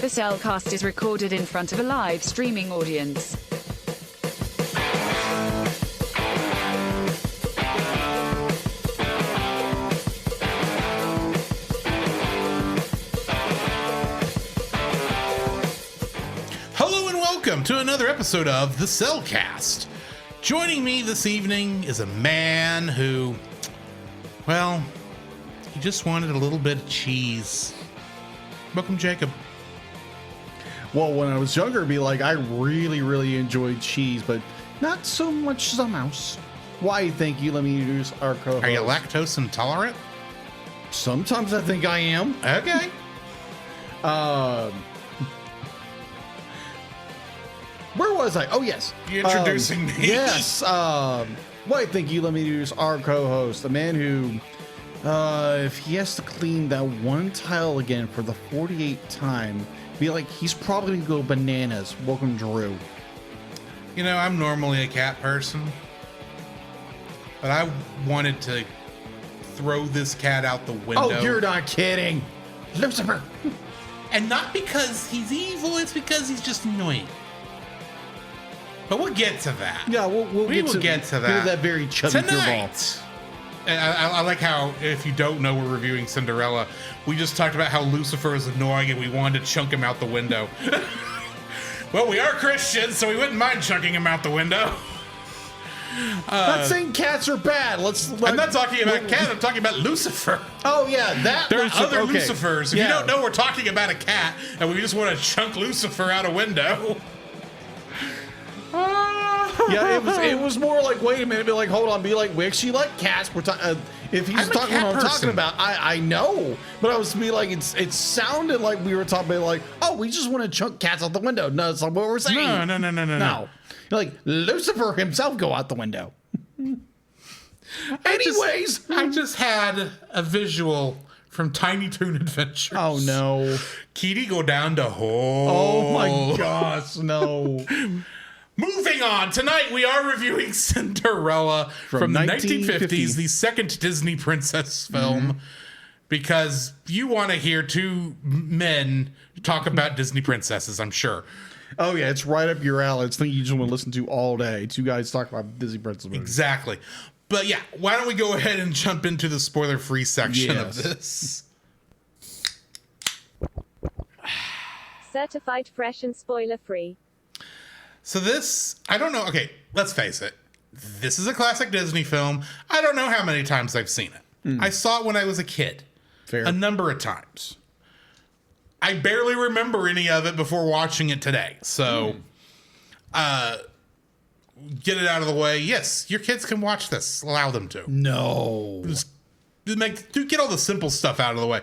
The Cellcast is recorded in front of a live streaming audience. Hello and welcome to another episode of The Cellcast. Joining me this evening is a man who, well, he just wanted a little bit of cheese. Welcome, Jacob. Well, when I was younger, it'd be like, I really enjoyed cheese, but not so much as a mouse. Why, thank you. Let me introduce our co-host. Are you lactose intolerant? Sometimes I think I am. Okay. Where was I? Oh, yes. You're introducing me. Yes. Why, thank you. Let me introduce our co-host, the man who, if he has to clean that one tile again for the 48th time, be like, he's probably going to go bananas. Welcome, Drew. You know, I'm normally a cat person, but I wanted to throw this cat out the window. Oh, you're not kidding. Lucifer. And not because he's evil, it's because he's just annoying. But we'll get to that. Yeah, we'll get to that. That very chubby tonight. And I like how, if you don't know, we're reviewing Cinderella. We just talked about how Lucifer is annoying and we wanted to chunk him out the window. Well, we are Christians, so we wouldn't mind chunking him out the window. Not saying cats are bad. I'm not talking about cats. I'm talking about Lucifer. Oh yeah, that there are Lucifer, other okay. Lucifers. If you don't know, we're talking about a cat, and we just want to chunk Lucifer out a window. Yeah, it was more like, wait a minute, be like, hold on, be like, we actually like cats. We're talking. If he's talking what I'm talking about, I know, but I was be like, it sounded like we were talking about like, oh, we just want to chunk cats out the window. No, it's not what we're saying. No. Like Lucifer himself go out the window. Anyways, I just had a visual from Tiny Toon Adventures. Oh no, Kitty go down the hole. Oh my gosh, no. Moving on, tonight we are reviewing Cinderella from the 1950s, the second Disney princess film, because you want to hear two men talk about Disney princesses, I'm sure. Oh yeah, it's right up your alley. It's something you just want to listen to all day. Two guys talk about Disney princess movies. Exactly. But yeah, why don't we go ahead and jump into the spoiler-free section of this. Certified fresh and spoiler-free. So this, I don't know. Okay, let's face it. This is a classic Disney film. I don't know how many times I've seen it. I saw it when I was a kid. Fair. A number of times. I barely remember any of it before watching it today. So, get it out of the way. Yes, your kids can watch this. Allow them to. No. Just get all the simple stuff out of the way.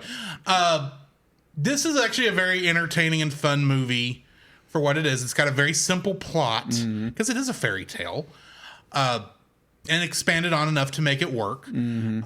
This is actually a very entertaining and fun movie. For what it is, it's got a very simple plot because it is a fairy tale, and expanded on enough to make it work. And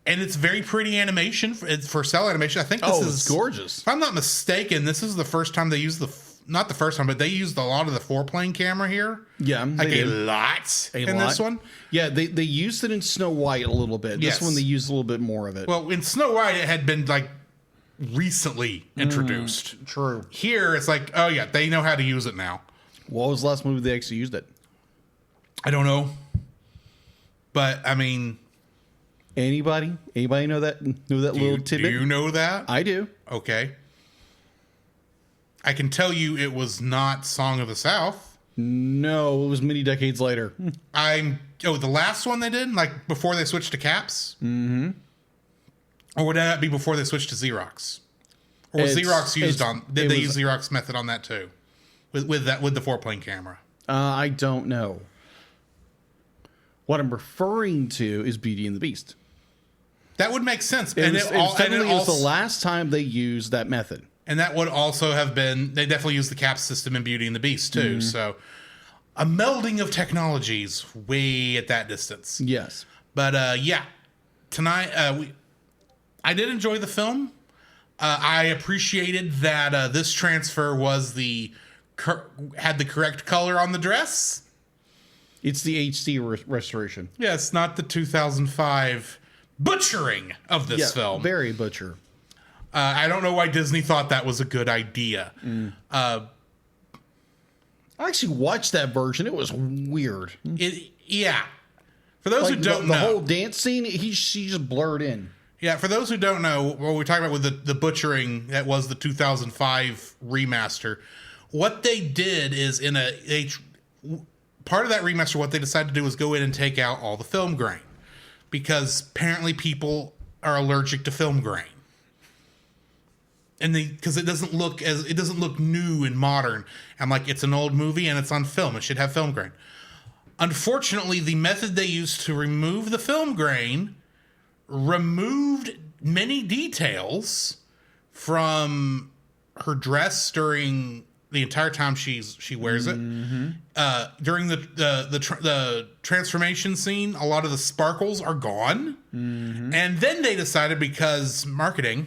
it's very pretty animation for cell animation. I think this is gorgeous. If I'm not mistaken, this is the first time they used not the first time, but they used a lot of the 4-plane camera here. Yeah, like a lot in this one. Yeah, they used it in Snow White a little bit. Yes. This one they used a little bit more of it. Well, in Snow White, it had been like recently introduced. True. Here it's like, oh yeah, they know how to use it now. What was the last movie they actually used it? I don't know, but I mean, anybody know that little tidbit? Do you know that? I do. Okay, I can tell you it was not Song of the South. No, it was many decades later. The last one they did, like before they switched to caps. Or would that be before they switched to Xerox? Or was Xerox used on? Did they use Xerox method on that too? With the 4-plane camera? I don't know. What I'm referring to is Beauty and the Beast. That would make sense. It was the last time they used that method. And that would also have been, they definitely used the caps system in Beauty and the Beast too. So a melding of technologies way at that distance. Yes. But yeah, tonight I did enjoy the film. I appreciated that this transfer was had the correct color on the dress. It's the HD restoration. Yes, not the 2005 butchering of this film. Very butcher. I don't know why Disney thought that was a good idea. I actually watched that version. It was weird. Yeah. For those who don't know. The whole dance scene, she just blurred in. Yeah, for those who don't know, what we're talking about with the butchering, that was the 2005 remaster. What they did is part of that remaster, what they decided to do was go in and take out all the film grain. Because apparently people are allergic to film grain. And because it doesn't look new and modern. I'm like, it's an old movie and it's on film. It should have film grain. Unfortunately, the method they used to remove the film grain removed many details from her dress during the entire time she wears it. During the transformation scene, a lot of the sparkles are gone. And then they decided, because marketing,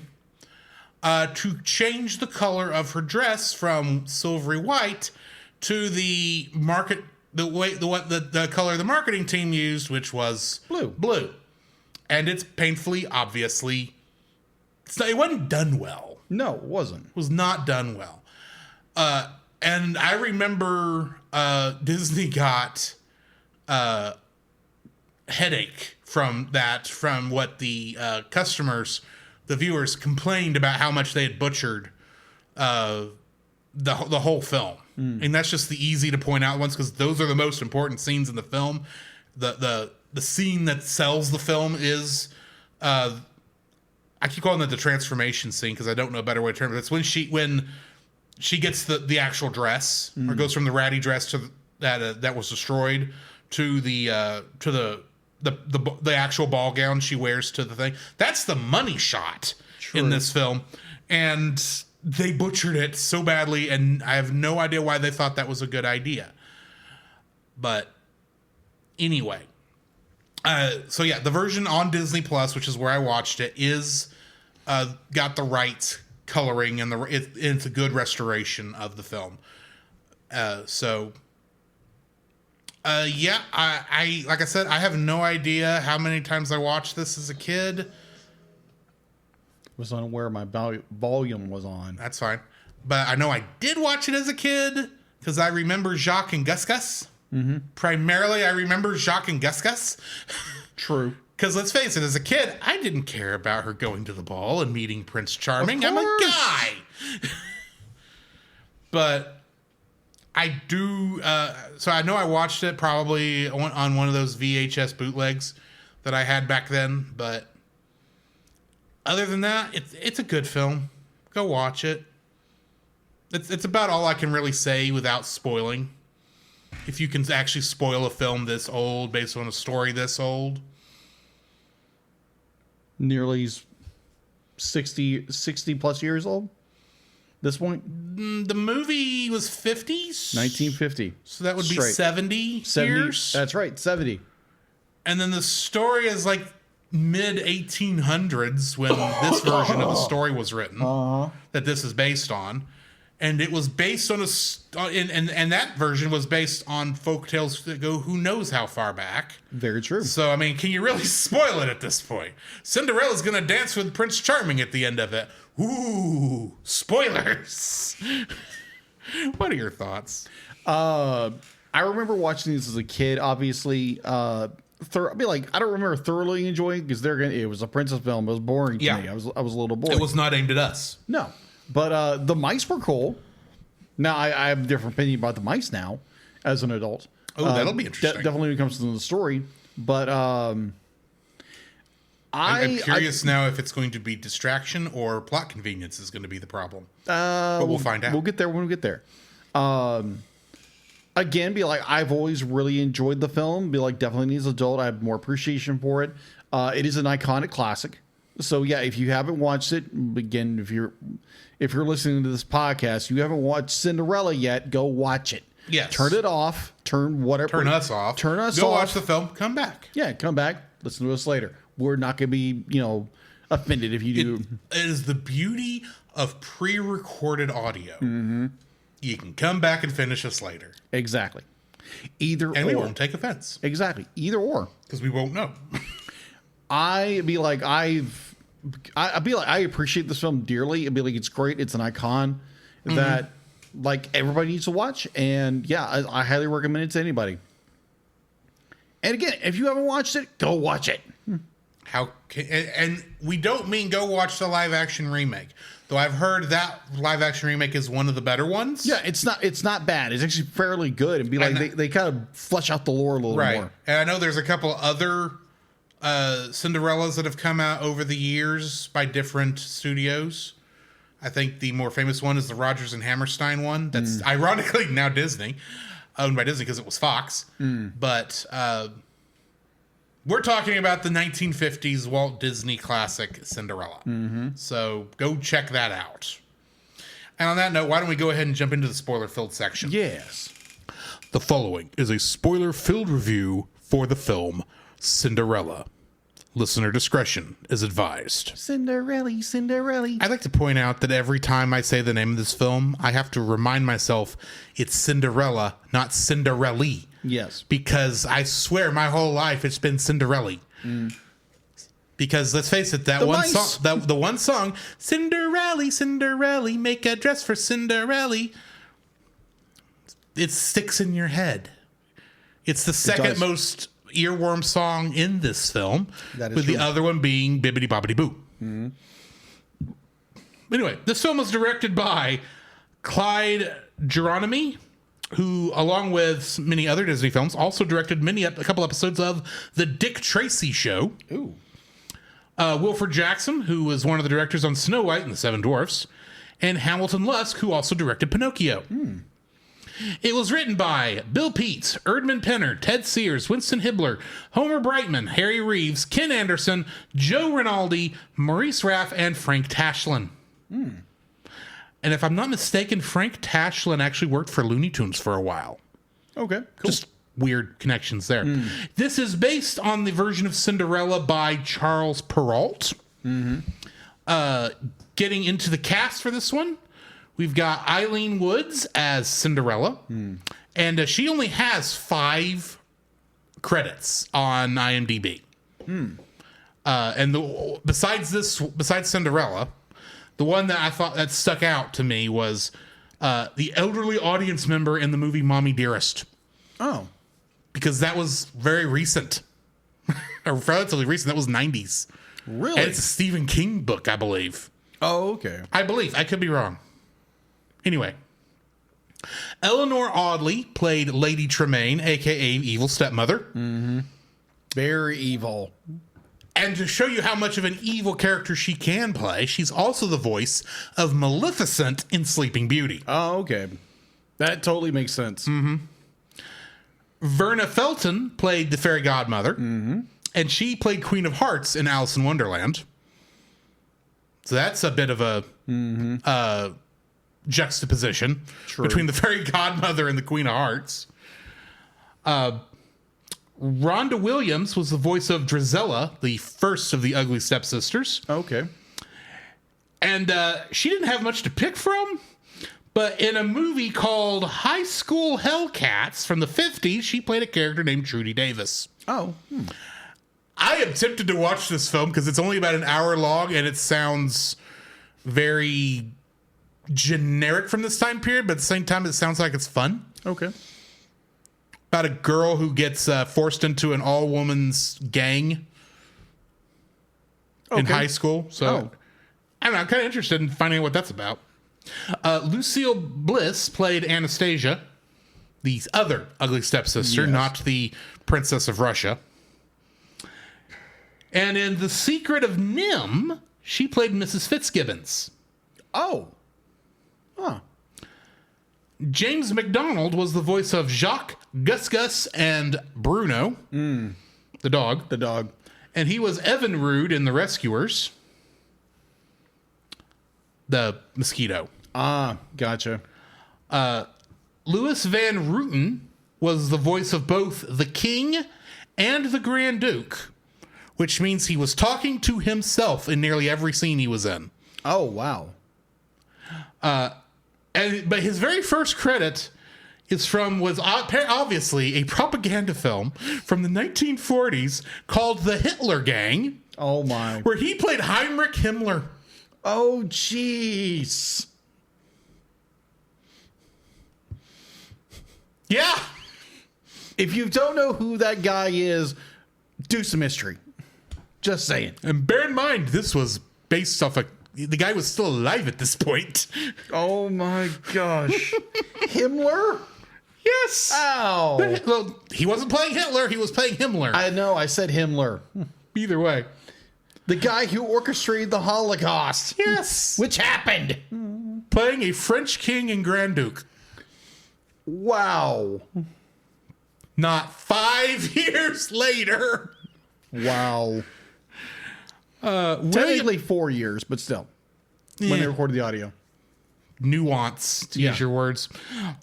to change the color of her dress from silvery white to the color the marketing team used, which was blue. And it's painfully, obviously, it wasn't done well. No, it wasn't. It was not done well. And I remember Disney got headache from what the customers, the viewers, complained about how much they had butchered the whole film. And that's just the easy to point out ones, because those are the most important scenes in the film. The scene that sells the film is, I keep calling it the transformation scene because I don't know a better way to term it. It's when she gets the actual dress, or goes from the ratty dress to that was destroyed to the actual ball gown she wears to the thing. That's the money shot in this film, and they butchered it so badly, and I have no idea why they thought that was a good idea. But anyway. So yeah, the version on Disney Plus, which is where I watched it, is got the right coloring and it's a good restoration of the film. I like I said, I have no idea how many times I watched this as a kid. Was unaware my volume was on. That's fine, but I know I did watch it as a kid because I remember Jacques and Gus Gus. Primarily, I remember Jacques and Gus Gus. True. Because let's face it, as a kid, I didn't care about her going to the ball and meeting Prince Charming. I'm a guy. But I do. So I know I watched it probably on one of those VHS bootlegs that I had back then. But other than that, it's a good film. Go watch it. It's about all I can really say without spoiling. If you can actually spoil a film this old based on a story this old. Nearly 60 plus years old? This point? The movie was 50s? 1950. So that would be 70 years? That's right, 70. And then the story is like mid 1800s when this version of the story was written that this is based on. And it was based on and that version was based on folktales that go who knows how far back. Very true. So, I mean, can you really spoil it at this point? Cinderella's going to dance with Prince Charming at the end of it. Ooh, spoilers. What are your thoughts? I remember watching these as a kid, obviously. I don't remember thoroughly enjoying it because it was a princess film. It was boring to me. I was a little bored. It was not aimed at us. No. But the mice were cool. Now, I have a different opinion about the mice now as an adult. Oh, that'll be interesting. Definitely when it comes to the story. But I'm curious now if it's going to be distraction or plot convenience is going to be the problem. But we'll find out. We'll get there when we get there. Again, I've always really enjoyed the film. Definitely as an adult, I have more appreciation for it. It is an iconic classic. So yeah, if you haven't watched it, again, if you're listening to this podcast, you haven't watched Cinderella yet, go watch it. Yes. Turn it off. Turn us off. Go watch the film. Come back. Yeah, come back. Listen to us later. We're not going to be, offended if you do. It is the beauty of pre-recorded audio. Mm-hmm. You can come back and finish us later. Exactly. And we won't take offense. Exactly. Either or. Because we won't know. I've I'd be like, I appreciate this film dearly. I'd be like, it's great. It's an icon that like everybody needs to watch. And yeah, I highly recommend it to anybody. And again, if you haven't watched it, go watch it. And we don't mean go watch the live action remake, though I've heard that live action remake is one of the better ones. Yeah, it's not bad. It's actually fairly good. And be like, they kind of flesh out the lore a little more. And I know there's a couple other Cinderellas that have come out over the years by different studios. I think the more famous one is the Rodgers and Hammerstein one. That's ironically now Disney, owned by Disney because it was Fox. But we're talking about the 1950s Walt Disney classic Cinderella. So go check that out. And on that note, why don't we go ahead and jump into the spoiler-filled section? Yes. The following is a spoiler-filled review for the film Cinderella. Listener discretion is advised. Cinderella, Cinderella. I'd like to point out that every time I say the name of this film, I have to remind myself it's Cinderella, not Cinderella. Yes. Because I swear my whole life it's been Cinderella. Because let's face it, the one song, Cinderella, Cinderella, make a dress for Cinderella, it sticks in your head. It's the second most earworm song in this film, with the other one being Bibbidi Bobbidi Boo. Anyway, this film was directed by Clyde Geronimi, who, along with many other Disney films, also directed a couple episodes of The Dick Tracy Show. Ooh. Wilfred Jackson, who was one of the directors on Snow White and the Seven Dwarfs, and Hamilton Lusk, who also directed Pinocchio. It was written by Bill Peet, Erdman Penner, Ted Sears, Winston Hibler, Homer Brightman, Harry Reeves, Ken Anderson, Joe Rinaldi, Maurice Raff, and Frank Tashlin. And if I'm not mistaken, Frank Tashlin actually worked for Looney Tunes for a while. Okay, cool. Just weird connections there. This is based on the version of Cinderella by Charles Perrault. Getting into the cast for this one, we've got Eileen Woods as Cinderella, and she only has 5 credits on IMDb. And besides Cinderella, the one that I thought that stuck out to me was the elderly audience member in the movie Mommy Dearest. Oh. Because that was very recent. Or relatively recent. That was 90s. Really? And it's a Stephen King book, I believe. Oh, okay. I believe. I could be wrong. Anyway. Eleanor Audley played Lady Tremaine, a.k.a. Evil Stepmother. Very evil. And to show you how much of an evil character she can play, she's also the voice of Maleficent in Sleeping Beauty. Oh, okay. That totally makes sense. Verna Felton played the fairy godmother, and she played Queen of Hearts in Alice in Wonderland. So that's a bit of a juxtaposition between the fairy godmother and the Queen of Hearts. Rhonda Williams was the voice of Drizella, the first of the Ugly Stepsisters. Okay. And she didn't have much to pick from, but in a movie called High School Hellcats from the 50s, she played a character named Trudy Davis. Oh. I am tempted to watch this film because it's only about an hour long and it sounds very generic from this time period, but at the same time, it sounds like it's fun. Okay. About a girl who gets forced into an all-women's gang in high school. So, I don't know, I'm kind of interested in finding out what that's about. Lucille Bliss played Anastasia, the other ugly stepsister, not the Princess of Russia. And in The Secret of Nim, she played Mrs. Fitzgibbons. Oh. Huh. James McDonald was the voice of Jacques, Gus Gus, and Bruno, the dog. The dog. And he was Evan Rude in The Rescuers. The mosquito. Ah, gotcha. Louis Van Rooten was the voice of both the King and the Grand Duke, which means he was talking to himself in nearly every scene he was in. Oh, wow. But his very first credit was obviously a propaganda film from the 1940s called The Hitler Gang, Oh, my. where he played Heinrich Himmler. Oh, jeez. Yeah. If you don't know who that guy is, do some history. Just saying. And bear in mind, this was based off the guy was still alive at this point. Oh, my gosh. Himmler? Yes. Ow. Well, he wasn't playing Hitler. He was playing Himmler. I know. I said Himmler. Either way. The guy who orchestrated the Holocaust. Yes. Which happened. Playing a French king and Grand Duke. Wow. Not 5 years later. Wow. Technically 4 years, but still. When they recorded the audio. Nuance, to use your words.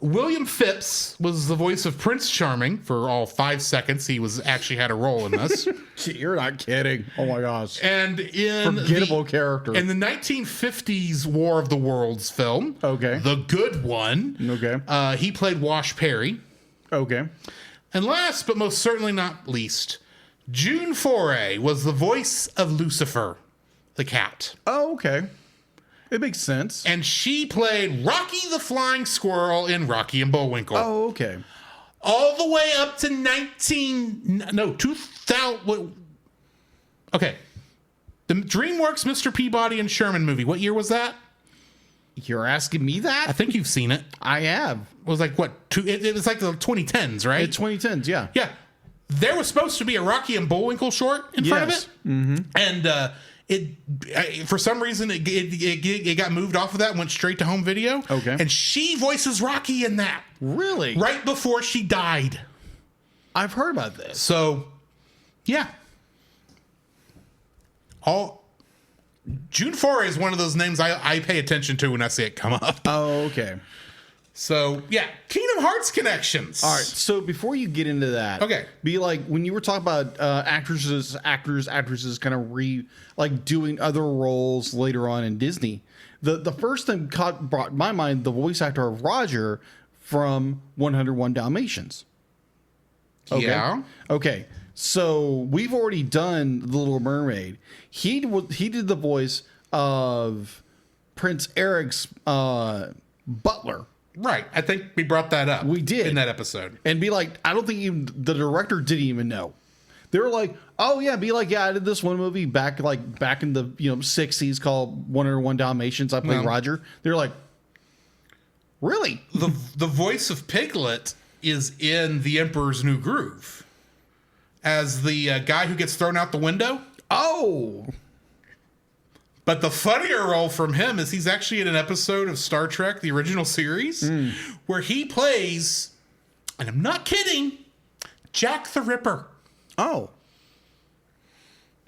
William Phipps was the voice of Prince Charming for all 5 seconds. He actually had a role in this. You're not kidding. Oh my gosh. And in forgettable character. In the 1950s War of the Worlds film, the good one, he played Wash Perry. Okay. And last but most certainly not least, June Foray was the voice of Lucifer, the cat. Oh, okay. It makes sense. And she played Rocky the Flying Squirrel in Rocky and Bullwinkle. Oh, okay. All the way up to 2000. Okay. The DreamWorks Mr. Peabody and Sherman movie. What year was that? You're asking me that? I think you've seen it. I have. It was like, what? It was like the 2010s, right? It's 2010s, yeah. Yeah. There was supposed to be a Rocky and Bullwinkle short in front of it. Mm-hmm. And for some reason, it got moved off of that and went straight to home video. Okay. And she voices Rocky in that. Really? Right before she died. I've heard about this. So, yeah. June Foray is one of those names I pay attention to when I see it come up. Oh, okay. So, yeah. Kingdom Hearts connections. All right. So before you get into that, be like, when you were talking about actresses kind of doing other roles later on in Disney, the first thing brought to my mind the voice actor of Roger from 101 Dalmatians. Okay. Yeah. Okay. So we've already done The Little Mermaid. He did the voice of Prince Eric's butler. Right. I think we brought that up. We did. In that episode. And be like, I don't think even the director didn't even know. They were like, oh yeah, be like, yeah, I did this one movie back in the 60s called 101 Dalmatians. I played Roger. They're like, really? The voice of Piglet is in The Emperor's New Groove as the guy who gets thrown out the window. Oh. But the funnier role from him is he's actually in an episode of Star Trek, the original series, where he plays, and I'm not kidding, Jack the Ripper. Oh.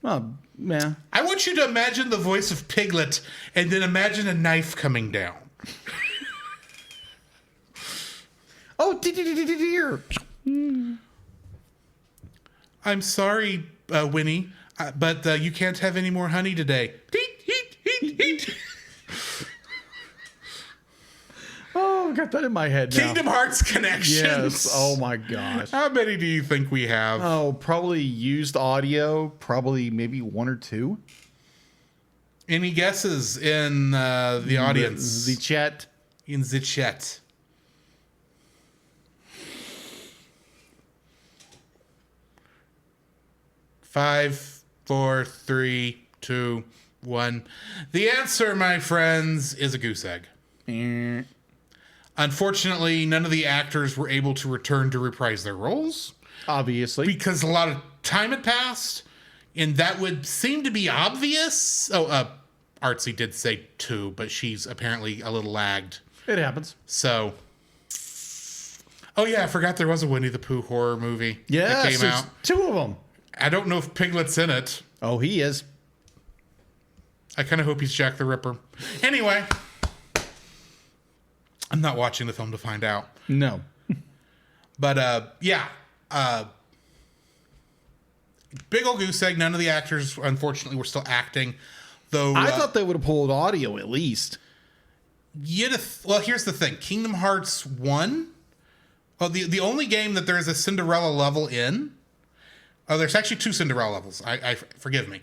Oh, yeah. I want you to imagine the voice of Piglet and then imagine a knife coming down. Oh, dear. I'm sorry, Winnie, but you can't have any more honey today. Oh, I got that in my head now. Kingdom Hearts connections. Yes. Oh my gosh. How many do you think we have? Oh, probably used audio. Probably maybe 1 or 2. Any guesses in the audience? The chat. In the chat. Five, 4, 3, 2, 1. The answer, my friends, is a goose egg. Unfortunately, none of the actors were able to return to reprise their roles. Obviously. Because a lot of time had passed, and that would seem to be obvious. Artsy did say 2, but she's apparently a little lagged. It happens. So... Oh, yeah, I forgot there was a Winnie the Pooh horror movie that came out. 2 of them. I don't know if Piglet's in it. Oh, he is. I kind of hope he's Jack the Ripper. Anyway, I'm not watching the film to find out. No. But, yeah. Big ol' goose egg. None of the actors, unfortunately, were still acting. Though I thought they would have pulled audio at least. Well, here's the thing. Kingdom Hearts 1. Well, the only game that there is a Cinderella level in. Oh, there's actually 2 Cinderella levels. I forgive me.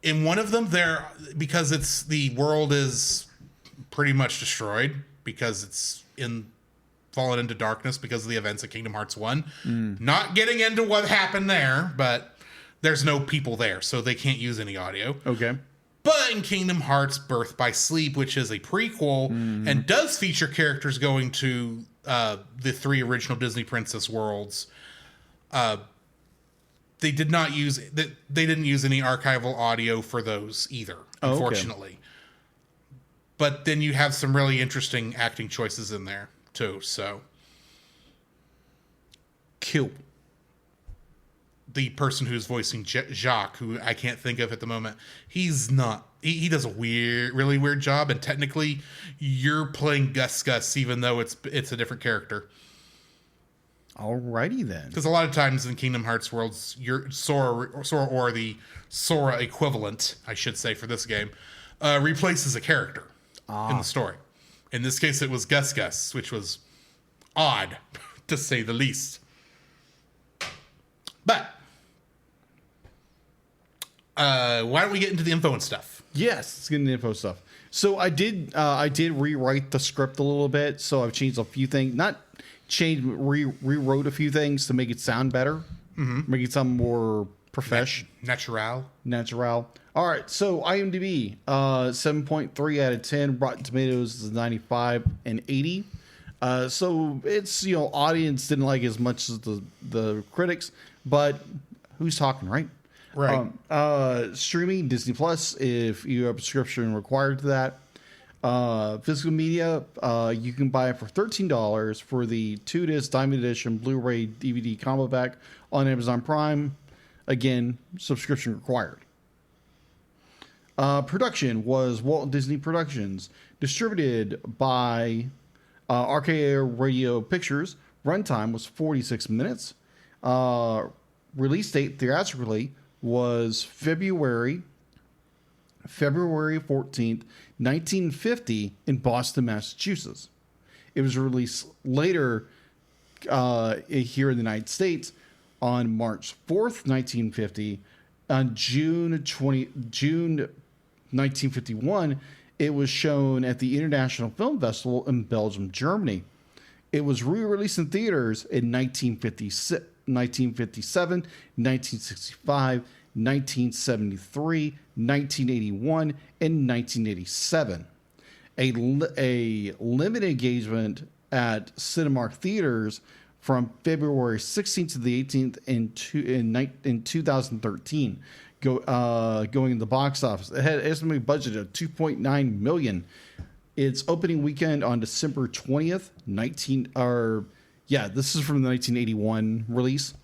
In one of them, because the world is pretty much destroyed because it's fallen into darkness because of the events of Kingdom Hearts 1. Not getting into what happened there, but there's no people there, so they can't use any audio. Okay. But in Kingdom Hearts Birth by Sleep, which is a prequel and does feature characters going to the 3 original Disney Princess worlds, they didn't use any archival audio for those either, unfortunately. Okay. But then you have some really interesting acting choices in there too. So, cool. The person who's voicing Jacques, who I can't think of at the moment, he's not. He does a really weird job, and technically, you're playing Gus, even though it's a different character. Alrighty then. Because a lot of times in Kingdom Hearts worlds, your Sora or the Sora equivalent, I should say, for this game, replaces a character in the story. In this case, it was Gus, which was odd, to say the least. But why don't we get into the info and stuff? Yes, let's get into the info stuff. So I did rewrite the script a little bit. So I've changed a few things. Not changed, rewrote a few things to make it sound better. Make it sound more professional. Natural. All right, so IMDb, 7.3 out of 10. Rotten Tomatoes is 95 and 80. So it's, audience didn't like it as much as the critics, but who's talking, right? Right. Streaming, Disney Plus, if you have a subscription required to that. Physical media, you can buy it for $13 for the 2-disc Diamond Edition Blu-ray DVD combo pack on Amazon Prime. Again, subscription required. Production was Walt Disney Productions, distributed by RKA Radio Pictures. Runtime was 46 minutes. Release date theatrically was February 14th, 1950 in Boston, Massachusetts. It was released later here in the United States on March 4th, 1950. On June 1951, it was shown at the International Film Festival in Belgium, Germany. It was re-released in theaters in 1957, 1965, 1973, 1981, and 1987. A limited engagement at Cinemark theaters from February 16th to the 18th in 2013. Going in the box office. It had an estimated budget of $2.9 million. Its opening weekend on December 20th, this is from the 1981 release.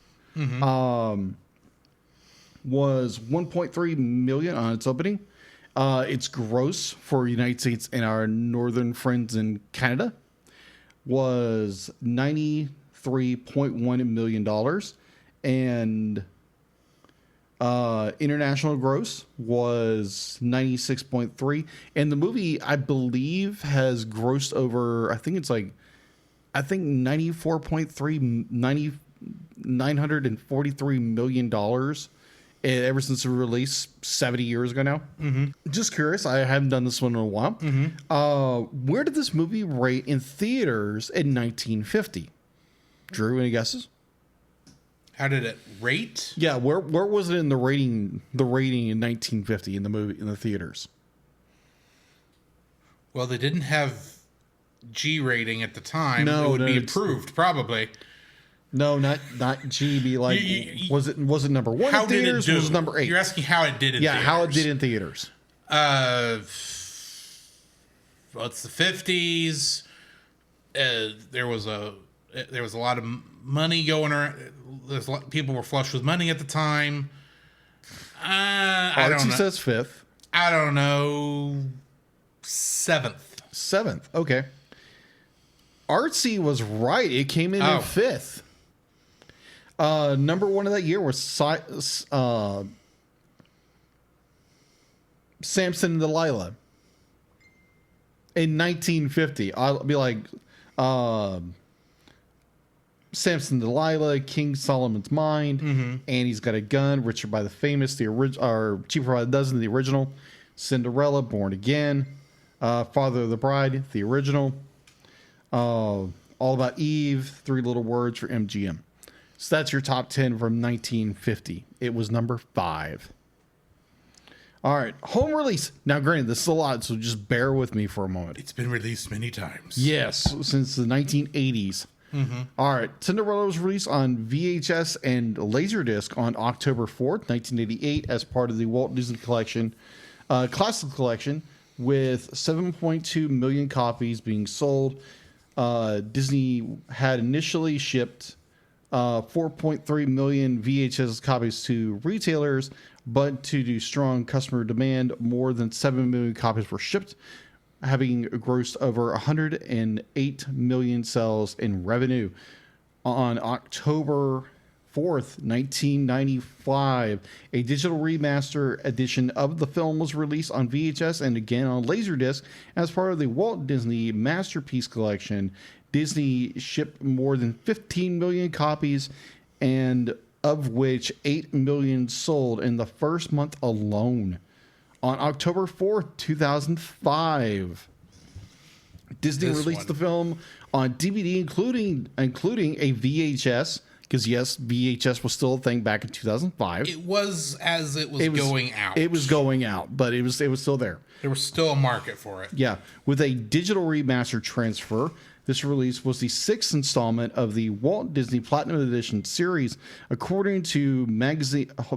Was $1.3 million on its opening. Its gross for the United States and our northern friends in Canada was $93.1 million, and international gross was 96.3, and the movie, I believe, has grossed over, I think 943 million dollars ever since the release 70 years ago now. Just curious, I haven't done this one in a while. Where did this movie rate in theaters in 1950? Drew, any guesses? How did it rate? Yeah, where was it in the rating in 1950 in the theaters? Well, they didn't have G rating at the time. No, it would be approved, probably. No, not G. Be like, was it number 1 how in theaters? Did it do? Was it number 8? You're asking how it did in theaters. Yeah, how it did in theaters. Well, it's the 50s. There was a lot of money going around. People were flush with money at the time. I don't know. Says 5th. I don't know. 7th. Okay. Artsy was right. It came in at 5th. Number 1 of that year was Samson and Delilah in 1950. I'll be like, Samson and Delilah, King Solomon's Mind, Annie's Got a Gun, Richard by the Famous, or Cheaper by the Dozen, the original, Cinderella, Born Again, Father of the Bride, the original, All About Eve, Three Little Words for MGM. So that's your top 10 from 1950. It was number 5. All right, home release. Now, granted, this is a lot, so just bear with me for a moment. It's been released many times. Yes, since the 1980s. All right, Cinderella was released on VHS and Laserdisc on October 4th, 1988, as part of the Walt Disney Collection, Classic Collection, with 7.2 million copies being sold. Disney had initially shipped 4.3 million VHS copies to retailers, but due to strong customer demand, more than 7 million copies were shipped, having grossed over 108 million sales in revenue. On October 4th, 1995, a digital remaster edition of the film was released on VHS and again on Laserdisc as part of the Walt Disney Masterpiece Collection. Disney shipped more than 15 million copies, and of which 8 million sold in the first month alone. On October 4th, 2005, Disney released the film on DVD, including a VHS, because yes, VHS was still a thing back in 2005. It was as it was going out. It was going out, but it was still there. There was still a market for it. Yeah, with a digital remaster transfer. This release was the 6th installment of the Walt Disney Platinum Edition series. According to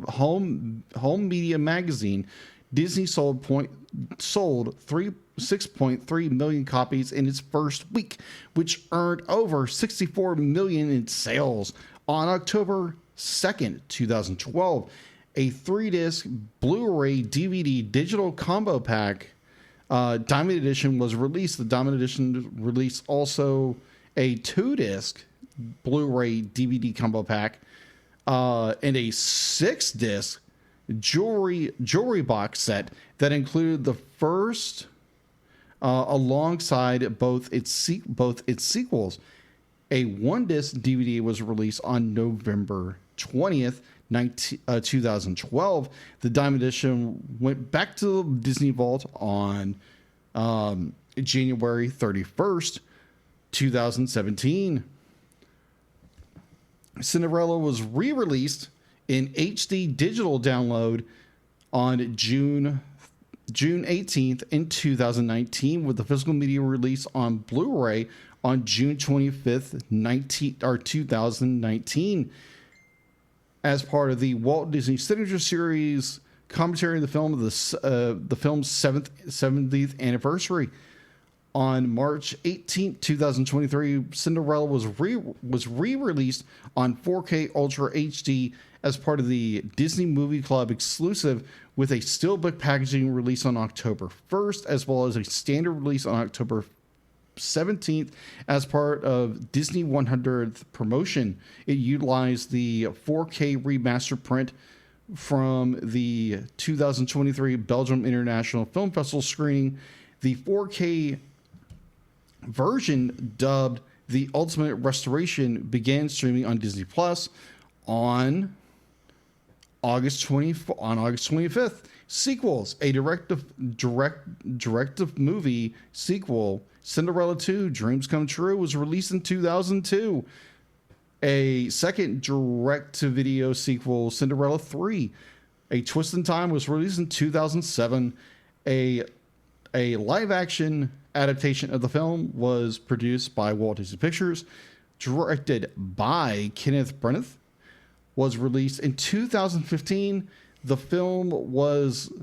Home Media Magazine, Disney sold 6.3 million copies in its first week, which earned over 64 million in sales. On October 2nd, 2012, a 3-disc Blu-ray DVD digital combo pack Diamond Edition was released. The Diamond Edition released also a 2-disc Blu-ray DVD combo pack and a 6-disc jewelry box set that included the first alongside both its sequels. A 1-disc DVD was released on November 20th, 2012. The Diamond Edition went back to the Disney Vault on January 31st, 2017. Cinderella was re-released in HD digital download on June 18th in 2019, with the physical media release on Blu-ray on June 25th, 2019. As part of the Walt Disney Signature Series commentary of the film, the film's 70th anniversary. On March 18th, 2023, Cinderella was re-released on 4K Ultra HD as part of the Disney Movie Club exclusive, with a steelbook packaging release on October 1st, as well as a standard release on October 17th as part of Disney 100th promotion. It utilized the 4K remaster print from the 2023 Belgium International Film Festival screening. The 4K version, dubbed The Ultimate Restoration, began streaming on Disney Plus on August 25th. Sequels: a directive movie sequel, Cinderella 2 Dreams Come True, was released in 2002. A second direct-to-video sequel, Cinderella 3, A Twist in Time, was released in 2007. A live-action adaptation of the film was produced by Walt Disney Pictures, directed by Kenneth Branagh, was released in 2015. The film was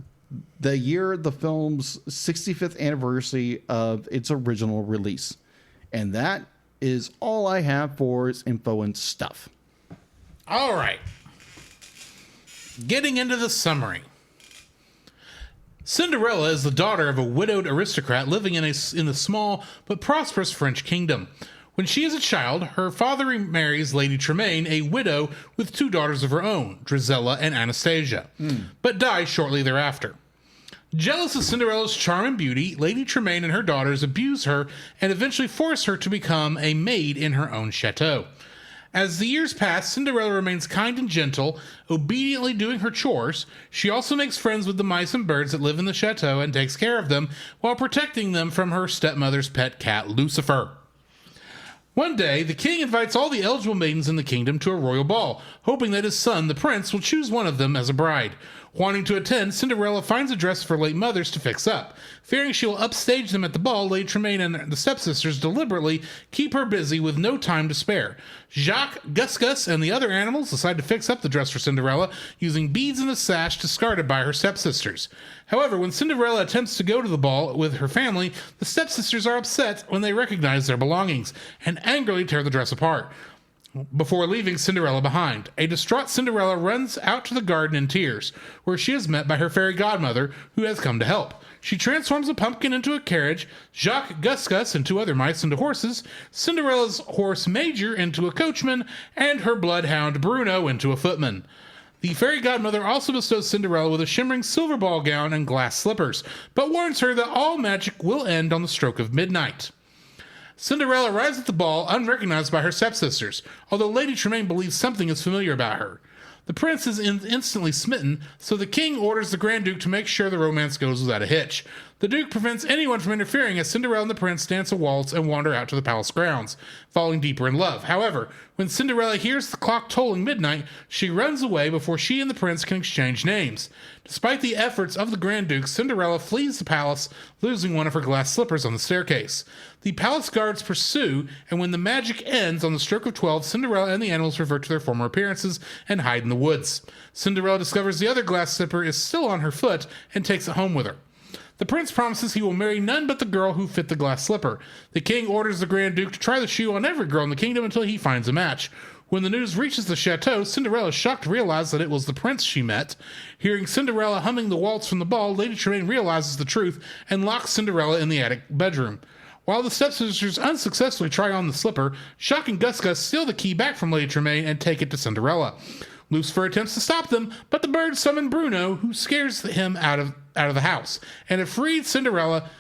the year the film's 65th anniversary of its original release. And that is all I have for its info and stuff. All right. Getting into the summary. Cinderella is the daughter of a widowed aristocrat living in a small but prosperous French kingdom. When she is a child, her father remarries Lady Tremaine, a widow with 2 daughters of her own, Drizella and Anastasia, but dies shortly thereafter. Jealous of Cinderella's charm and beauty, Lady Tremaine and her daughters abuse her and eventually force her to become a maid in her own chateau. As the years pass, Cinderella remains kind and gentle, obediently doing her chores. She also makes friends with the mice and birds that live in the chateau and takes care of them while protecting them from her stepmother's pet cat, Lucifer. One day, the king invites all the eligible maidens in the kingdom to a royal ball, hoping that his son, the prince, will choose one of them as a bride. Wanting to attend, Cinderella finds a dress for late mothers to fix up. Fearing she will upstage them at the ball, Lady Tremaine and the stepsisters deliberately keep her busy with no time to spare. Jacques, Gus, and the other animals decide to fix up the dress for Cinderella, using beads in a sash discarded by her stepsisters. However, when Cinderella attempts to go to the ball with her family, the stepsisters are upset when they recognize their belongings, and angrily tear the dress apart. Before leaving Cinderella behind, a distraught Cinderella runs out to the garden in tears, where she is met by her fairy godmother, who has come to help. She transforms a pumpkin into a carriage, Jacques, Gus, and 2 other mice into horses, Cinderella's horse Major into a coachman, and her bloodhound Bruno into a footman. The fairy godmother also bestows Cinderella with a shimmering silver ball gown and glass slippers, but warns her that all magic will end on the stroke of midnight. Cinderella arrives at the ball unrecognized by her stepsisters, although Lady Tremaine believes something is familiar about her. The prince is instantly smitten, so the king orders the Grand Duke to make sure the romance goes without a hitch. The Duke prevents anyone from interfering as Cinderella and the prince dance a waltz and wander out to the palace grounds, falling deeper in love. However, when Cinderella hears the clock tolling midnight, she runs away before she and the prince can exchange names. Despite the efforts of the Grand Duke, Cinderella flees the palace, losing one of her glass slippers on the staircase. The palace guards pursue, and when the magic ends on the stroke of 12, Cinderella and the animals revert to their former appearances and hide in the woods. Cinderella discovers the other glass slipper is still on her foot and takes it home with her. The prince promises he will marry none but the girl who fit the glass slipper. The king orders the Grand Duke to try the shoe on every girl in the kingdom until he finds a match. When the news reaches the chateau, Cinderella is shocked to realize that it was the prince she met. Hearing Cinderella humming the waltz from the ball, Lady Tremaine realizes the truth and locks Cinderella in the attic bedroom. While the stepsisters unsuccessfully try on the slipper, Jacques and Gus steal the key back from Lady Tremaine and take it to Cinderella. Lucifer attempts to stop them, but the birds summon Bruno, who scares him out of the house. And a freed Cinderella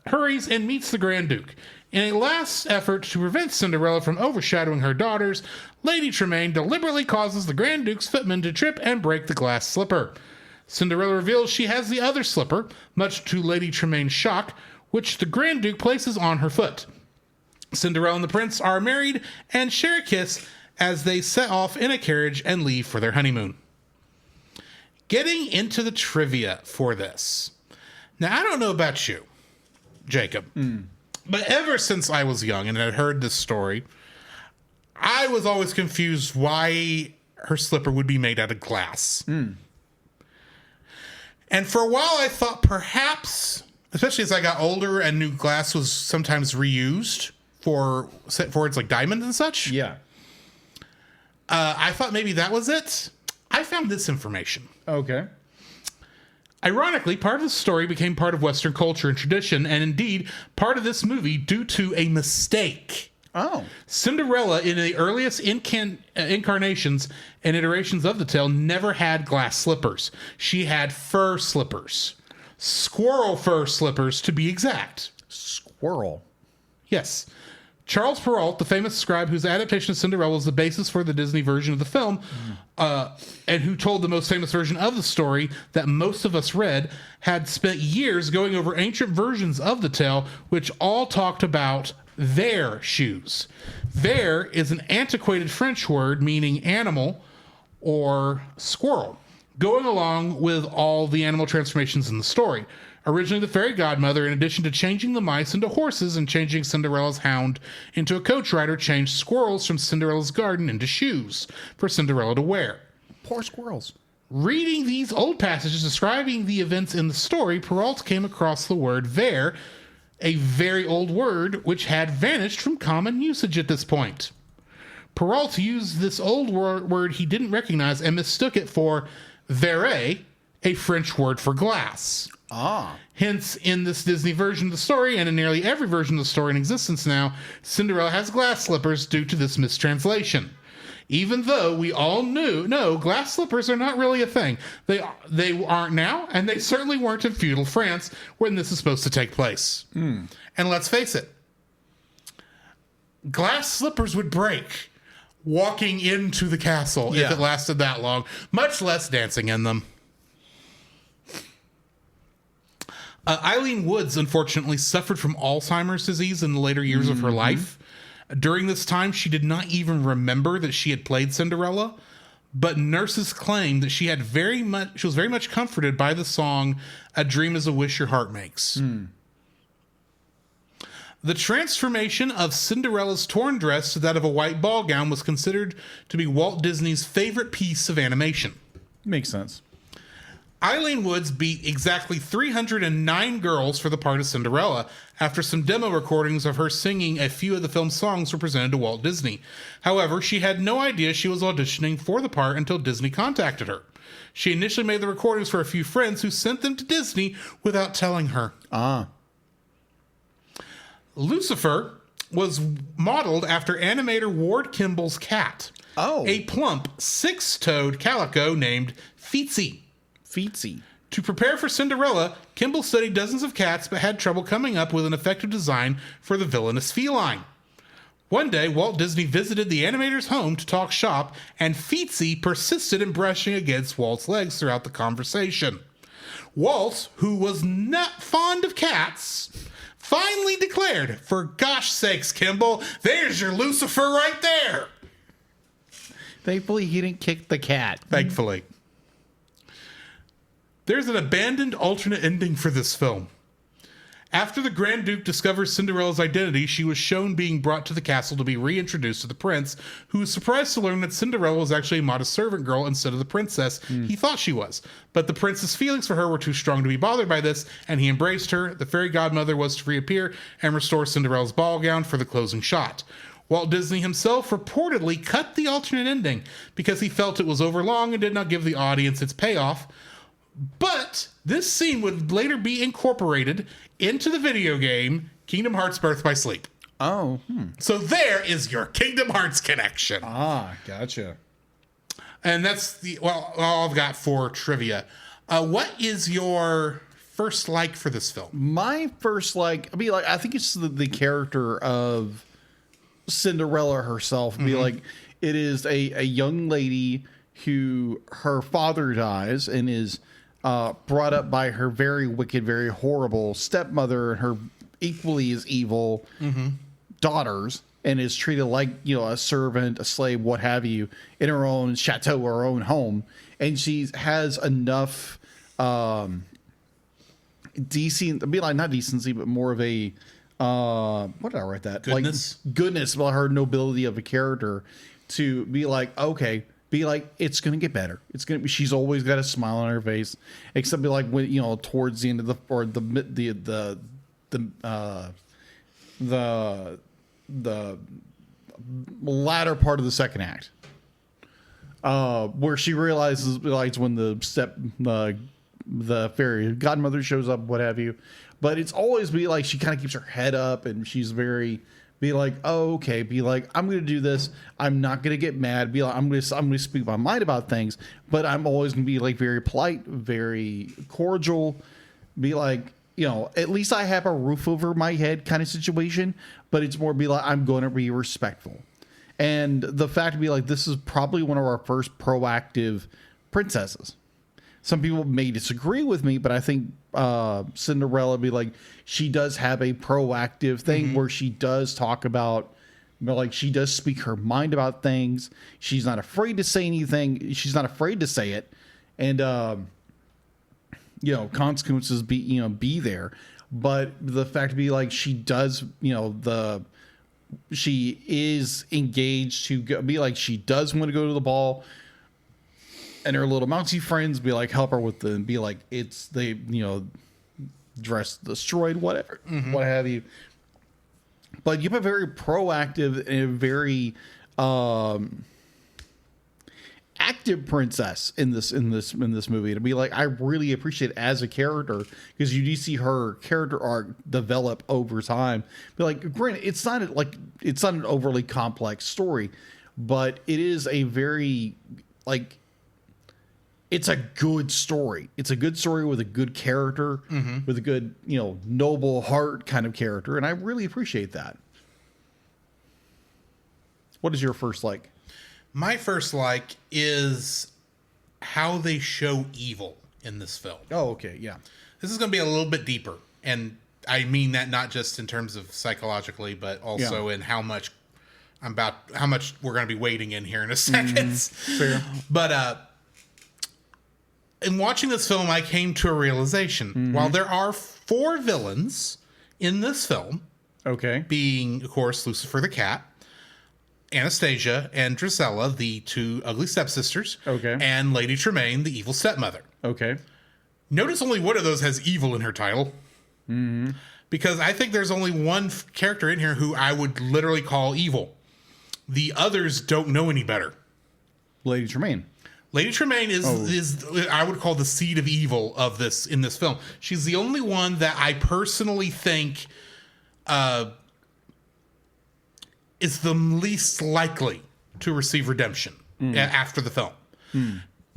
hurries and meets the Grand Duke. In a last effort to prevent Cinderella from overshadowing her daughters, Lady Tremaine deliberately causes the Grand Duke's footman to trip and break the glass slipper. Cinderella reveals she has the other slipper, much to Lady Tremaine's shock, which the Grand Duke places on her foot. Cinderella and the prince are married and share a kiss as they set off in a carriage and leave for their honeymoon. Getting into the trivia for this. Now, I don't know about you, Jacob, but ever since I was young and had heard this story, I was always confused why her slipper would be made out of glass. And for a while, I thought perhaps, especially as I got older and knew glass was sometimes reused for its like diamonds and such. Yeah. I thought maybe that was it. I found this information. Okay. Ironically, part of the story became part of Western culture and tradition, and indeed part of this movie due to a mistake. Oh. Cinderella, in the earliest incarnations and iterations of the tale, never had glass slippers. She had fur slippers. Squirrel fur slippers, to be exact. Squirrel. Yes. Charles Perrault, the famous scribe whose adaptation of Cinderella was the basis for the Disney version of the film, and who told the most famous version of the story that most of us read, had spent years going over ancient versions of the tale, which all talked about their shoes. Ver is an antiquated French word meaning animal or squirrel, going along with all the animal transformations in the story. Originally, the fairy godmother, in addition to changing the mice into horses and changing Cinderella's hound into a coach rider, changed squirrels from Cinderella's garden into shoes for Cinderella to wear. Poor squirrels. Reading these old passages describing the events in the story, Perrault came across the word ver, a very old word which had vanished from common usage at this point. Perrault used this old word he didn't recognize and mistook it for verre, a French word for glass. Hence, in this Disney version of the story, and in nearly every version of the story in existence now, Cinderella has glass slippers due to this mistranslation. Even though we all no, glass slippers are not really a thing. They aren't now, and they certainly weren't in feudal France when this is supposed to take place. And let's face it, glass slippers would break walking into the castle if it lasted that long, much less dancing in them. Eileen Woods, unfortunately, suffered from Alzheimer's disease in the later years of her life. During this time, she did not even remember that she had played Cinderella, but nurses claimed that she was very much comforted by the song "A Dream Is a Wish Your Heart Makes." The transformation of Cinderella's torn dress to that of a white ball gown was considered to be Walt Disney's favorite piece of animation. Makes sense. Eileen Woods beat exactly 309 girls for the part of Cinderella after some demo recordings of her singing a few of the film's songs were presented to Walt Disney. However, she had no idea she was auditioning for the part until Disney contacted her. She initially made the recordings for a few friends who sent them to Disney without telling her. Lucifer was modeled after animator Ward Kimball's cat. A plump, six-toed calico named Feetsy. To prepare for Cinderella, Kimball studied dozens of cats but had trouble coming up with an effective design for the villainous feline. One day, Walt Disney visited the animator's home to talk shop, and Feetsy persisted in brushing against Walt's legs throughout the conversation. Walt, who was not fond of cats, finally declared, "For gosh sakes, Kimball, there's your Lucifer right there." Thankfully, he didn't kick the cat. Thankfully. There's an abandoned alternate ending for this film. After the Grand Duke discovers Cinderella's identity, she was shown being brought to the castle to be reintroduced to the prince, who was surprised to learn that Cinderella was actually a modest servant girl instead of the princess he thought she was. But the prince's feelings for her were too strong to be bothered by this, and he embraced her. The fairy godmother was to reappear and restore Cinderella's ball gown for the closing shot. Walt Disney himself reportedly cut the alternate ending because he felt it was overlong and did not give the audience its payoff. But this scene would later be incorporated into the video game Kingdom Hearts Birth by Sleep. So there is your Kingdom Hearts connection. Gotcha. And that's all I've got for trivia. What is your first like for this film? My first I think it's the character of Cinderella herself. It is a young lady who her father dies and is brought up by her very wicked, very horrible stepmother and her equally as evil daughters, and is treated like, a servant, a slave, what have you, in her own chateau or her own home. And she has enough not decency, but more of a what did I write that? Goodness about her nobility of a character to be like, okay, it's gonna get better. It's gonna be. She's always got a smile on her face, except when towards the end of the latter part of the second act, where she realizes when the fairy godmother shows up, what have you. But it's always she kind of keeps her head up, and she's very. I'm going to do this. I'm not going to get mad. I'm going to speak my mind about things, but I'm always going to be very polite, very cordial. At least I have a roof over my head kind of situation, but it's more I'm going to be respectful. And the fact to be this is probably one of our first proactive princesses. Some people may disagree with me, but I think Cinderella she does have a proactive thing where she does talk about, she does speak her mind about things. She's not afraid to say anything. She's not afraid to say it. And, consequences be there. But the fact to be she does, she is engaged to be she does want to go to the ball. And her little mousy friends help her with it's they, dress destroyed, whatever, what have you. But you have a very proactive and a very active princess in this movie. To be I really appreciate it as a character, because you do see her character arc develop over time. But granted, it's not an overly complex story, but it is a very it's a good story. It's a good story with a good character, with a good, noble heart kind of character. And I really appreciate that. What is your first like? My first like is how they show evil in this film. Oh, okay, yeah. This is going to be a little bit deeper, and I mean that not just in terms of psychologically, but also in how much we're going to be wading in here in a second. Fair. But in watching this film, I came to a realization. While there are 4 villains in this film, Okay. being, of course, Lucifer the cat, Anastasia and Drusilla, the 2 ugly stepsisters, Okay. and Lady Tremaine, the evil stepmother. Okay. Notice only one of those has evil in her title. Because I think there's only one character in here who I would literally call evil. The others don't know any better. Lady Tremaine. Lady Tremaine is I would call the seed of evil of this in this film. She's the only one that I personally think is the least likely to receive redemption after the film.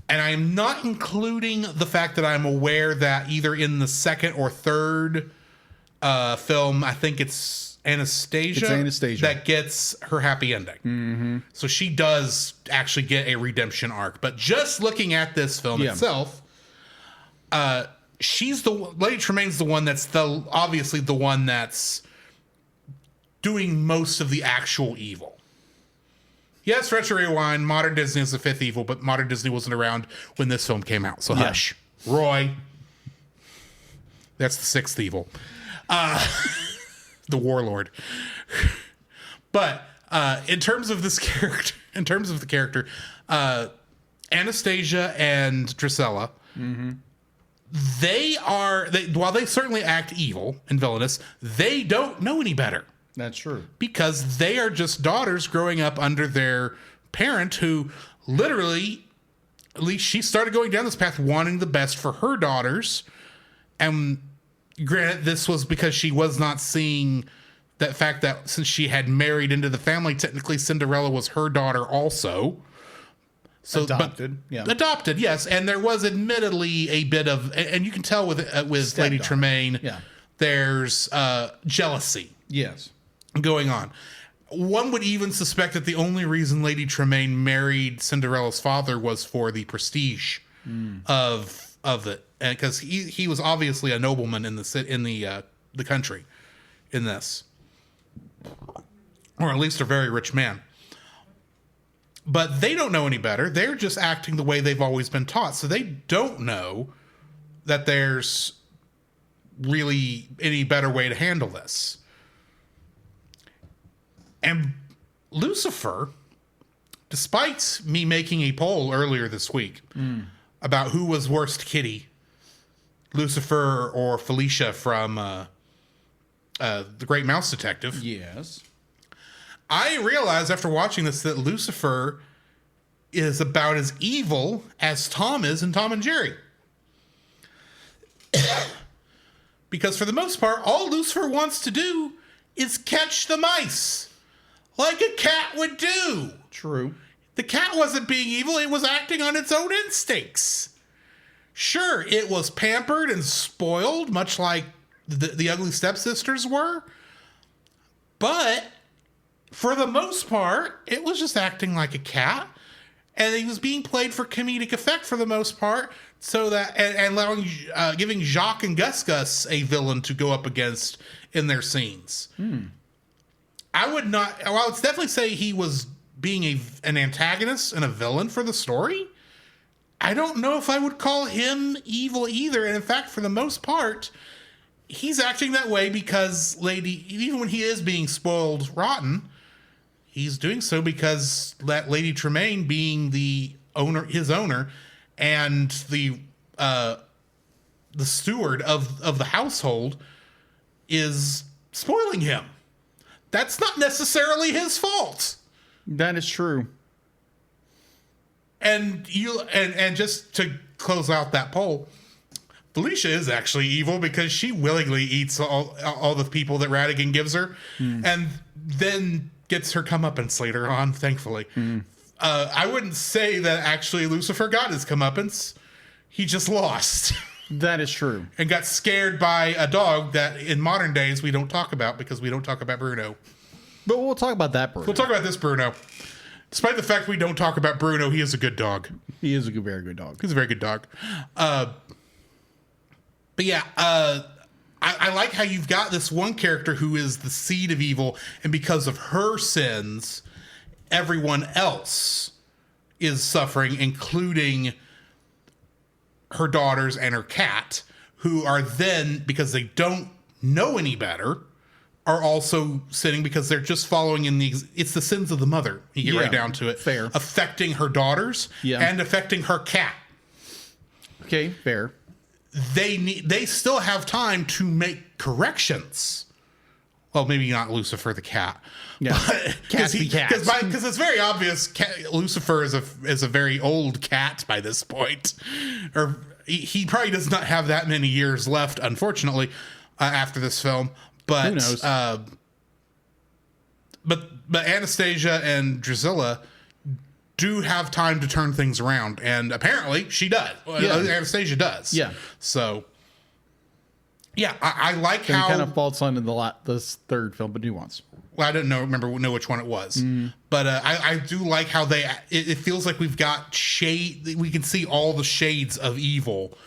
And I am not including the fact that I'm aware that either in the second or third film, I think it's Anastasia, that gets her happy ending. So she does actually get a redemption arc. But just looking at this film itself, Lady Tremaine's the one that's obviously the one that's doing most of the actual evil. Yes, Retro Rewind, Modern Disney is the 5th evil, but Modern Disney wasn't around when this film came out. So hush. Roy. That's the 6th evil. The Warlord. But in terms of this character, Anastasia and Drusilla, while they certainly act evil and villainous, they don't know any better. That's true. Because they are just daughters growing up under their parent who literally, at least she started going down this path wanting the best for her daughters. And granted, this was because she was not seeing that fact that since she had married into the family, technically Cinderella was her daughter also. So adopted, adopted, yes. And there was admittedly a bit of, and you can tell with Lady Tremaine, there's jealousy. Yes. Going on. One would even suspect that the only reason Lady Tremaine married Cinderella's father was for the prestige of it, and because he was obviously a nobleman in the country in this, or at least a very rich man. But they don't know any better. They're just acting the way they've always been taught, so they don't know that there's really any better way to handle this. And Lucifer, despite me making a poll earlier this week about who was worst kitty, Lucifer or Felicia from The Great Mouse Detective. Yes. I realized after watching this that Lucifer is about as evil as Tom is in Tom and Jerry. Because for the most part, all Lucifer wants to do is catch the mice. Like a cat would do. True. The cat wasn't being evil. It was acting on its own instincts. Sure, it was pampered and spoiled, much like the ugly stepsisters were. But for the most part, it was just acting like a cat. And he was being played for comedic effect for the most part. So that, and allowing, giving Jacques and Gus a villain to go up against in their scenes. I would not. Well, I would definitely say he was being an antagonist and a villain for the story. I don't know if I would call him evil either. And in fact, for the most part, he's acting that way because even when he is being spoiled rotten, he's doing so because that Lady Tremaine, being his owner, and the steward of the household, is spoiling him. That's not necessarily his fault. That is true. And just to close out that poll, Felicia is actually evil because she willingly eats all the people that Radigan gives her, and then gets her comeuppance later on, thankfully. I wouldn't say that actually Lucifer got his comeuppance. He just lost. That is true. And got scared by a dog that in modern days we don't talk about because we don't talk about Bruno. But we'll talk about that Bruno. We'll talk about this Bruno. Despite the fact we don't talk about Bruno, he is a good dog. He is a very good dog. He's a very good dog. But yeah, I like how you've got this one character who is the seed of evil, and because of her sins, everyone else is suffering, including her daughters and her cat, who are then, because they don't know any better, are also sinning because they're just following in it's the sins of the mother. You get right down to it. Fair. Affecting her daughters and affecting her cat. Okay, fair. They still have time to make corrections. Well, maybe not Lucifer the cat. Yeah, because it's very obvious Lucifer is a very old cat by this point, or he probably does not have that many years left, unfortunately, after this film. But who knows? But Anastasia and Drusilla do have time to turn things around, and apparently she does. Yeah. Anastasia does. Yeah. So, yeah, I like and how kind of falls on in this third film, but nuance. Well, I didn't know which one it was, but I do like how it feels like we've got shade. We can see all the shades of evil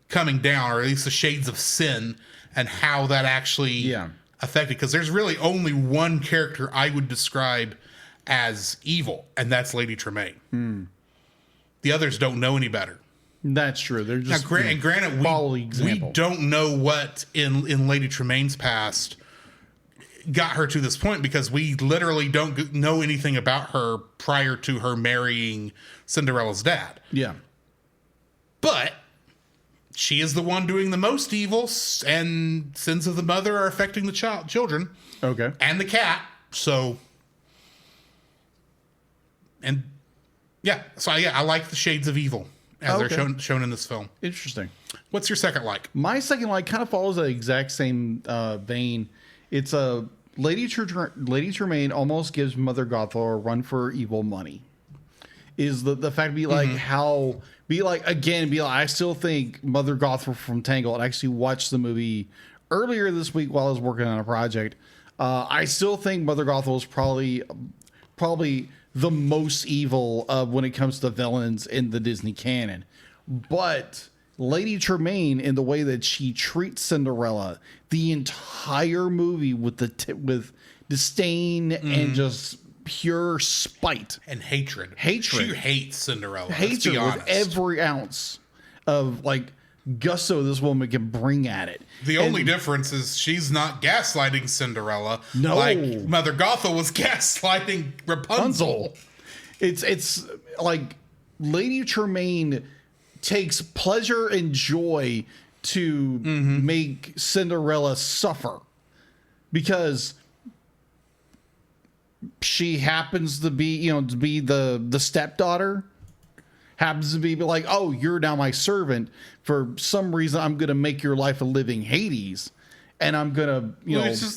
coming down, or at least the shades of sin, and how that actually affected. Because there's really only one character I would describe as evil, and that's Lady Tremaine. The others don't know any better. That's true. They're just now, granted, we don't know what in Lady Tremaine's past got her to this point, because we literally don't know anything about her prior to her marrying Cinderella's dad. Yeah. But she is the one doing the most evil, and sins of the mother are affecting the children. Okay. And the cat. So, and yeah, so I like the shades of evil as they're shown in this film. Interesting. What's your second like? My second like kind of follows the exact same vein. It's a Lady Tremaine almost gives Mother Gothel a run for evil money. Is the fact to be like I still think Mother Gothel from Tangled. I actually watched the movie earlier this week while I was working on a project. I still think Mother Gothel is probably the most evil when it comes to villains in the Disney canon. But Lady Tremaine, in the way that she treats Cinderella, the entire movie with with disdain and just pure spite and hatred. She hates Cinderella. Hates her with every ounce of like gusto this woman can bring at it. The only difference is she's not gaslighting Cinderella. No, like Mother Gothel was gaslighting Rapunzel. It's like Lady Tremaine takes pleasure and joy to make Cinderella suffer because she happens to be, the stepdaughter, happens to be like, oh, you're now my servant. For some reason, I'm going to make your life a living Hades. And I'm going to,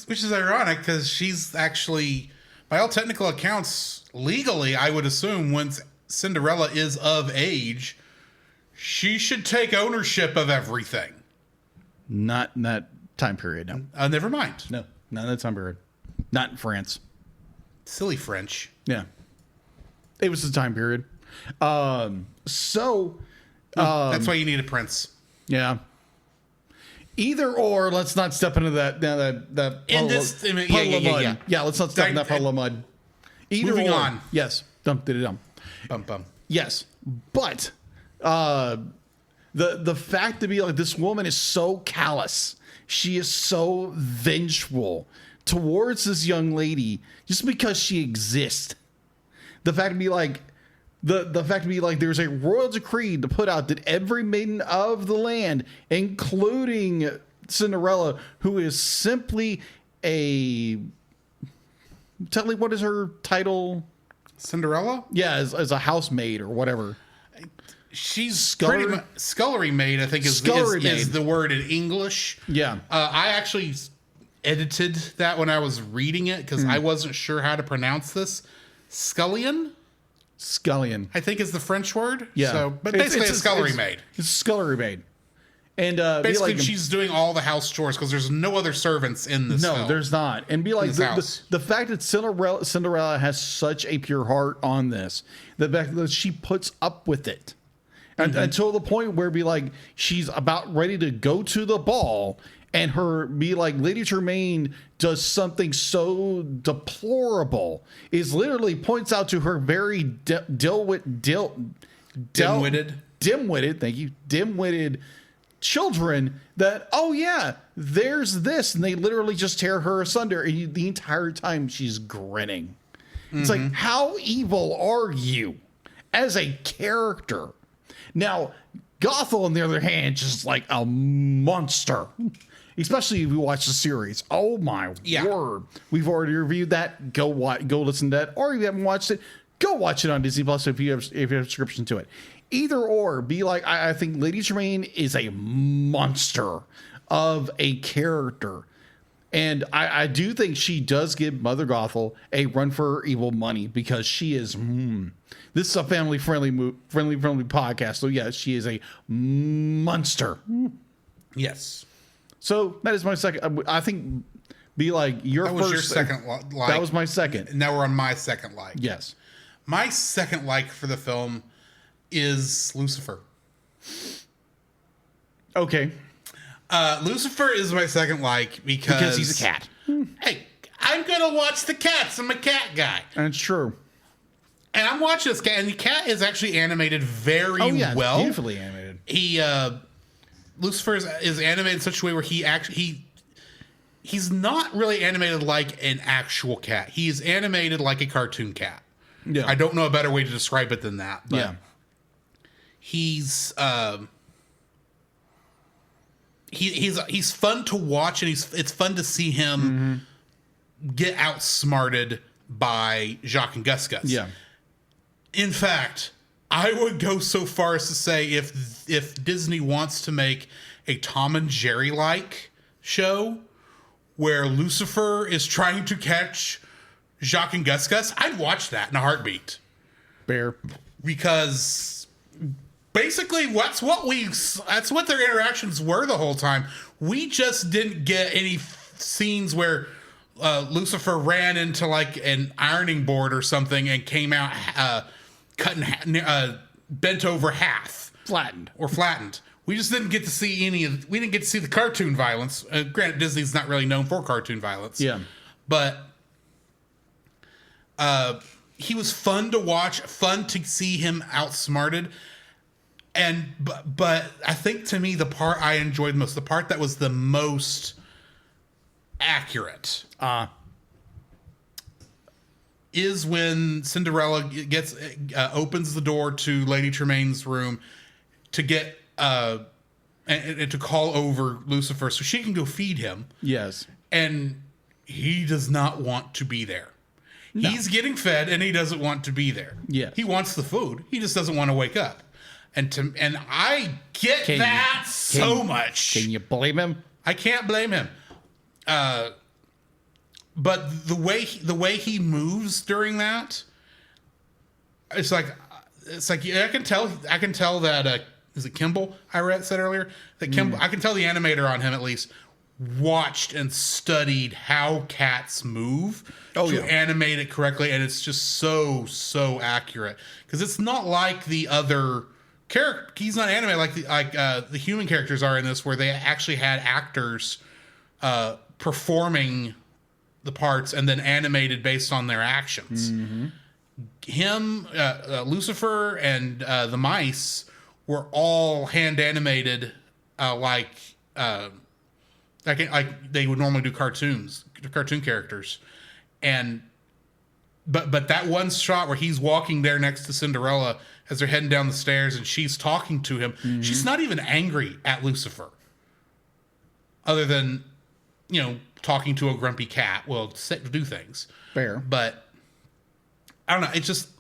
Which is ironic because she's actually, by all technical accounts, legally, I would assume once Cinderella is of age, she should take ownership of everything. Not in that time period, no. Never mind. No, not in that time period. Not in France. Silly French. Yeah. It was the time period. That's why you need a prince. Yeah. Either or, let's not step into that puddle of mud. Yeah, let's not step in that puddle of mud. Moving on. Yes. Dum. Yes. But the fact to be like this woman is so callous. She is so vengeful towards this young lady just because she exists. The fact to be like there's a royal decree to put out that every maiden of the land, including Cinderella, who is simply tell me, what is her title? Cinderella? Yeah, as a housemaid or whatever. She's scullery maid, I think is the word in English. Yeah. I actually edited that when I was reading it because I wasn't sure how to pronounce this. Scullion, I think, is the French word. Yeah. So, but basically, it's a scullery maid. It's a scullery maid. And basically, be like, she's doing all the house chores because there's no other servants in this. No, there's not. And be like the fact that Cinderella has such a pure heart on this, the fact that she puts up with it. And until the point where be like she's about ready to go to the ball, and her be like Lady Tremaine does something so deplorable, is literally points out to her very dim-witted children that, oh yeah, there's this, and they literally just tear her asunder, and the entire time she's grinning. It's like, how evil are you as a character? Now, Gothel, on the other hand, just like a monster. Especially if you watch the series. Oh my word. We've already reviewed that. Go listen to that. Or if you haven't watched it, go watch it on Disney Plus if you have a subscription to it. Either or, be like, I think Lady Tremaine is a monster of a character. And I do think she does give Mother Gothel a run for her evil money, because she is, this is a family-friendly podcast. So yeah, she is a monster. Yes. So that is my second. I think, be like, that was your second like. That was my second. Now we're on my second like. Yes. My second like for the film is Lucifer. Okay. Lucifer is my second like because he's a cat. Hey, I'm gonna watch the cats. I'm a cat guy. That's true. And I'm watching this cat, and the cat is actually animated very well. Beautifully animated. Lucifer is animated in such a way where he's not really animated like an actual cat. He is animated like a cartoon cat. Yeah. I don't know a better way to describe it than that. But he's fun to watch, and it's fun to see him get outsmarted by Jacques and Gus Gus. Yeah. In fact, I would go so far as to say if Disney wants to make a Tom and Jerry like show where Lucifer is trying to catch Jacques and Gus Gus, I'd watch that in a heartbeat. Fair. Because basically that's what their interactions were the whole time. We just didn't get any scenes where Lucifer ran into like an ironing board or something and came out bent over half, flattened. We just didn't get to see we didn't get to see the cartoon violence. Granted, Disney's not really known for cartoon violence. Yeah. But he was fun to watch, fun to see him outsmarted. But I think to me, the part I enjoyed most, the part that was the most accurate, is when Cinderella opens the door to Lady Tremaine's room to get and to call over Lucifer so she can go feed him. Yes. And he does not want to be there. No. He's getting fed and he doesn't want to be there. Yes. He wants the food. He just doesn't want to wake up. And I get that so much. Can you blame him? I can't blame him. But the way he moves during that, it's like I can tell that is it Kimball I said earlier that Kimball, I can tell the animator on him at least watched and studied how cats move to animate it correctly, and it's just so accurate because it's not like the other character. He's not animated like the human characters are in this, where they actually had actors performing the parts and then animated based on their actions. Him, Lucifer, and the mice were all hand animated, like they would normally do cartoon characters, but that one shot where he's walking there next to Cinderella as they're heading down the stairs and she's talking to him, she's not even angry at Lucifer, other than talking to a grumpy cat will do things. Fair. But I don't know. It's just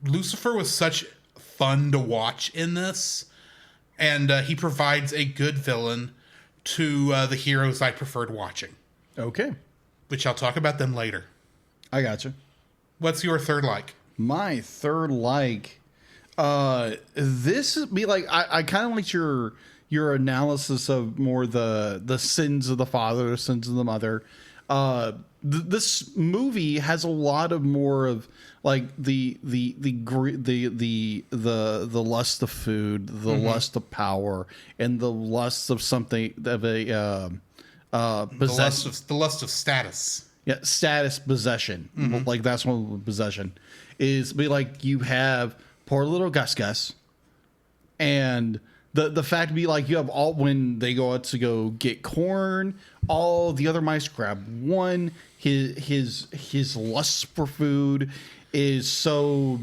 Lucifer was such fun to watch in this. And he provides a good villain to the heroes I preferred watching. Okay. Which I'll talk about them later. I gotcha. What's your third like? My third like, this be like, I kind of liked your your analysis of more the sins of the father, the sins of the mother. This movie has a lot of more of like the lust of food, the lust of power, and the lust of something of a the lust of status. Yeah, status, possession. Like that's one of the possession is be like you have poor little Gus Gus, and the fact be like you have all when they go out to go get corn, all the other mice grab one. His lust for food is so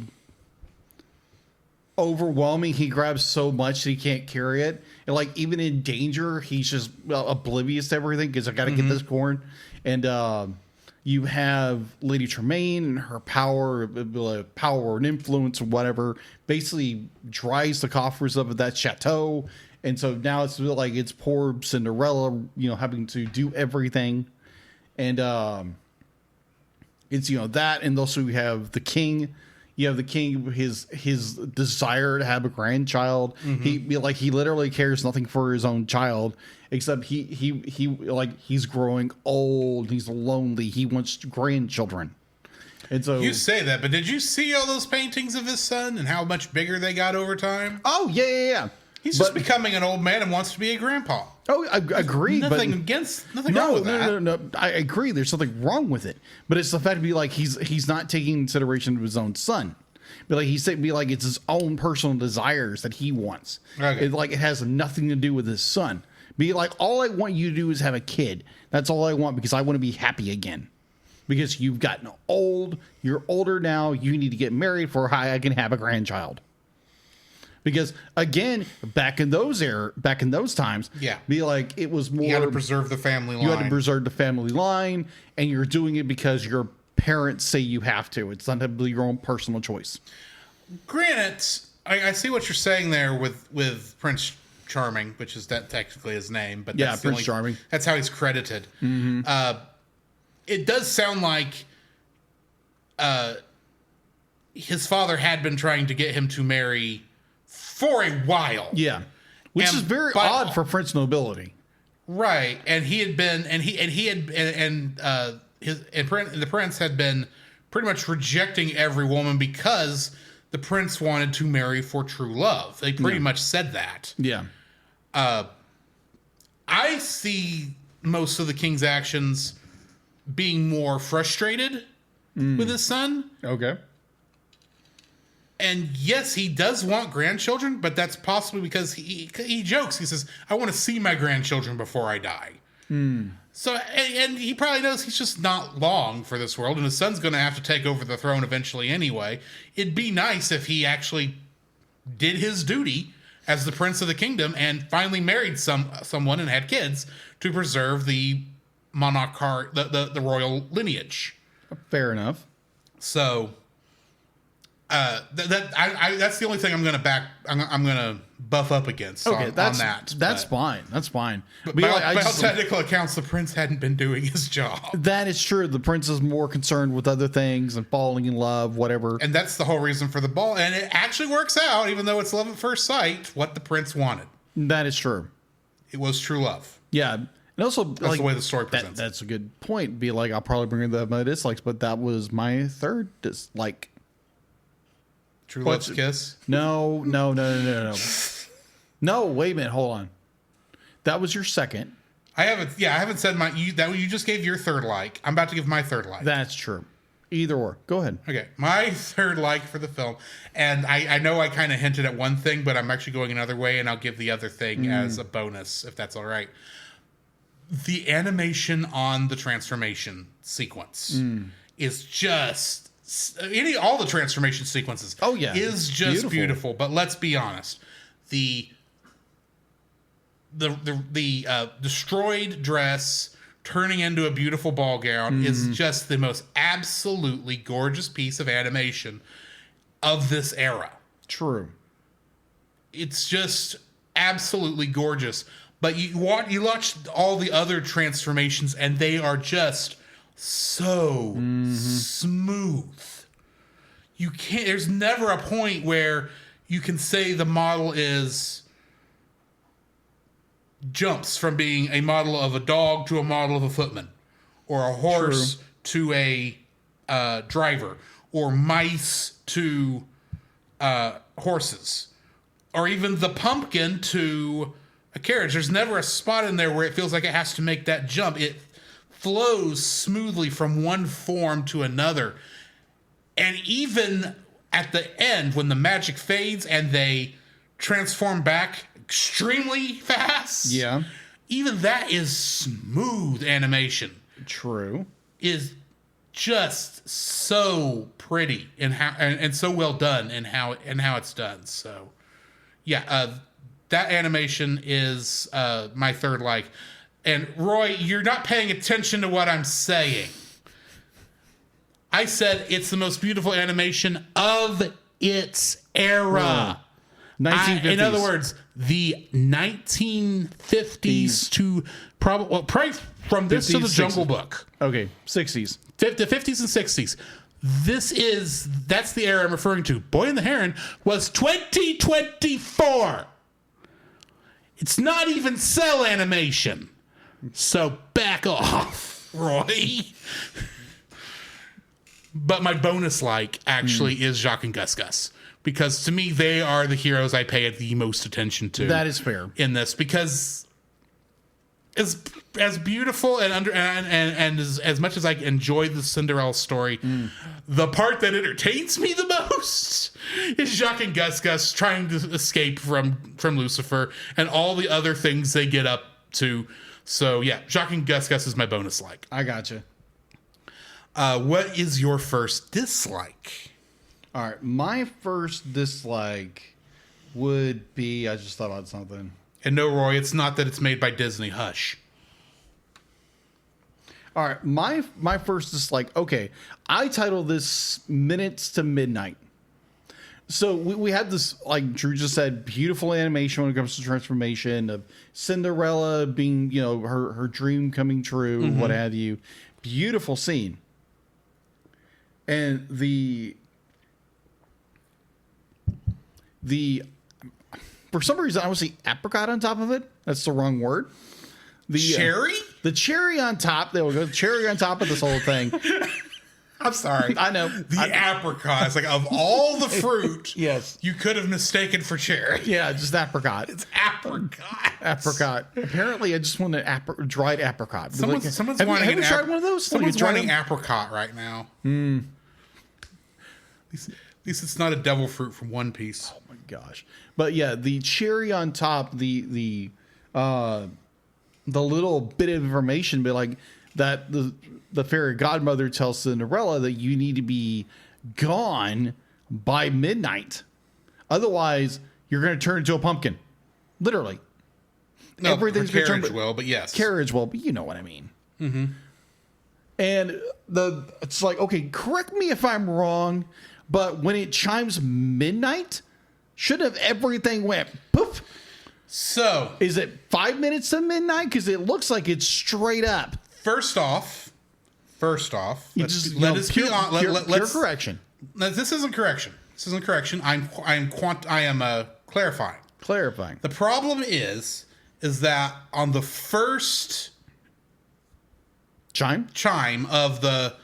overwhelming. He grabs so much that he can't carry it, and like even in danger, he's just oblivious to everything because I got to get this corn. And you have Lady Tremaine and her power and influence or whatever basically dries the coffers of that chateau. And so now it's like it's poor Cinderella, having to do everything. And it's, that. And also you have the king. You have the king, his desire to have a grandchild. He literally cares nothing for his own child, except he's growing old. He's lonely. He wants grandchildren. And so you say that, but did you see all those paintings of his son and how much bigger they got over time? Oh yeah. He's just becoming an old man and wants to be a grandpa. Oh, I agree. Nothing wrong with that. No. I agree. There's something wrong with it, but it's the fact to be like he's not taking consideration of his own son. But like it's his own personal desires that he wants. Okay. It has nothing to do with his son. Be like, all I want you to do is have a kid. That's all I want because I want to be happy again. Because you've gotten old, you're older now. You need to get married for how I can have a grandchild. Because again, back in those times, be like it was more. You had to preserve the family line. You had to preserve the family line, and you're doing it because your parents say you have to. It's not your own personal choice. Granted, I see what you're saying there with Prince Charming, which is that technically his name, but that's Prince Charming. That's how he's credited. It does sound like his father had been trying to get him to marry for a while. Yeah. Which is very odd for French nobility. Right. And he had been the prince had been pretty much rejecting every woman because the prince wanted to marry for true love. They pretty much said that. Yeah. I see most of the king's actions being more frustrated with his son. Okay. And yes, he does want grandchildren, but that's possibly because he jokes. He says, I want to see my grandchildren before I die. So, and he probably knows he's just not long for this world, and his son's going to have to take over the throne eventually anyway. It'd be nice if he actually did his duty as the prince of the kingdom and finally married someone and had kids to preserve the the royal lineage. Fair enough. So... that's the only thing I'm gonna buff up against on that. That's fine. That's fine. But by all technical accounts, the prince hadn't been doing his job. That is true. The prince is more concerned with other things and falling in love, whatever. And that's the whole reason for the ball. And it actually works out, even though it's love at first sight, what the prince wanted. That is true. It was true love. Yeah. And also, that's the way the story presents. That's a good point. Be like, I'll probably bring up my dislikes, but that was my third dislike. True Love's Kiss? No. No, wait a minute. Hold on. That was your second. I haven't said you just gave your third like. I'm about to give my third like. That's true. Either or. Go ahead. Okay. My third like for the film, and I know I kind of hinted at one thing, but I'm actually going another way, and I'll give the other thing as a bonus, if that's all right. The animation on the transformation sequence is just... all the transformation sequences is just beautiful. But let's be honest, the destroyed dress turning into a beautiful ball gown is just the most absolutely gorgeous piece of animation of this era. True. It's just absolutely gorgeous. But you watch all the other transformations and they are just so smooth. You can't. There's never a point where you can say the model is jumps from being a model of a dog to a model of a footman, or a horse to a driver, or mice to horses, or even the pumpkin to a carriage. There's never a spot in there where it feels like it has to make that jump. It flows smoothly from one form to another. And even at the end, when the magic fades and they transform back extremely fast, even that is smooth animation. True. Is just so pretty and how and so well done in how it's done. So that animation is my third like. And Roy, you're not paying attention to what I'm saying. I said it's the most beautiful animation of its era. 1950s. In other words, the 1950s to probably from this 50s, to the 60s. Jungle Book. Okay, 60s. The 50s and 60s. That's the era I'm referring to. Boy and the Heron was 2024. It's not even cell animation. So back off, Roy. But my bonus like actually is Jacques and Gus Gus. Because to me, they are the heroes I pay the most attention to. That is fair. In this, because as beautiful and as much as I enjoy the Cinderella story, the part that entertains me the most is Jacques and Gus Gus trying to escape from Lucifer and all the other things they get up to. So yeah, Jacques and Gus Gus is my bonus like. I gotcha. What is your first dislike? All right, my first dislike would be, I just thought about something. And no, Roy, it's not that it's made by Disney. Hush. All right, my first dislike, okay, I titled this Minutes to Midnight. So we had this, like Drew just said, beautiful animation when it comes to transformation of Cinderella being, her dream coming true, what have you. Beautiful scene. And the for some reason I would say apricot on top of it. That's the wrong word. The cherry? The cherry on top. There we go. Cherry on top of this whole thing. I'm sorry. I know. Apricot. It's like of all the fruit, yes, you could have mistaken for cherry. Yeah, just apricot. It's apricot. Apricot. Apparently, I just want a dried apricot. Someone's have wanting you tried one of those? Someone's wanting apricot right now. At least it's not a devil fruit from One Piece. Oh my gosh! But yeah, the cherry on top, the little bit of information, but like that the fairy godmother tells Cinderella that you need to be gone by midnight, otherwise you're going to turn into a pumpkin. Literally, no, everything's going to turn. Will, but yes, carriage will, but you know what I mean. Mm-hmm. And it's like, okay, correct me if I'm wrong, but when it chimes midnight, should have everything went poof. So is it 5 minutes to midnight? Because it looks like it's straight up. First off, let's pure correction. This isn't correction. I am clarifying. The problem is that on the first chime of the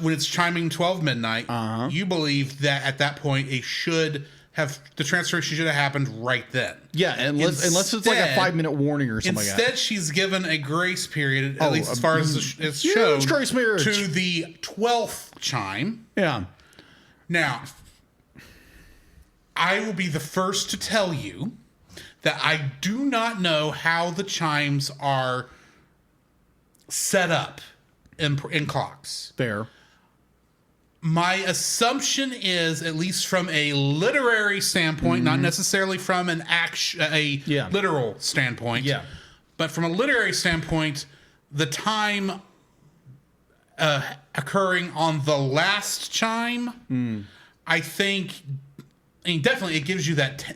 when it's chiming 12 midnight, you believe that at that point the transformation should have happened right then. Yeah, unless it's like a 5 minute warning or something like that. Instead, she's given a grace period, at least as far as it's shown, grace period to the 12th chime. Yeah. Now, I will be the first to tell you that I do not know how the chimes are set up in clocks. Fair. My assumption is, at least from a literary standpoint, not necessarily from an literal standpoint, but from a literary standpoint, the time occurring on the last chime, I think, definitely it gives you that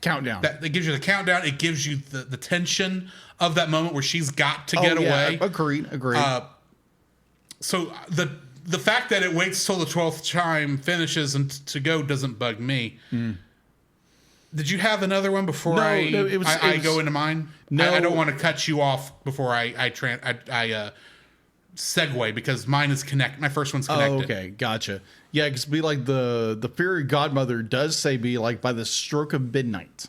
countdown. It gives you the countdown. It gives you the tension of that moment where she's got to get away. Agreed. So the fact that it waits till the 12th chime finishes and to go doesn't bug me. Did you have another one before I go into mine? No, I don't want to cut you off before I segue because mine is connected. My first one's connected. Oh, okay, gotcha. Yeah, because be like the fairy godmother does say be like by the stroke of midnight.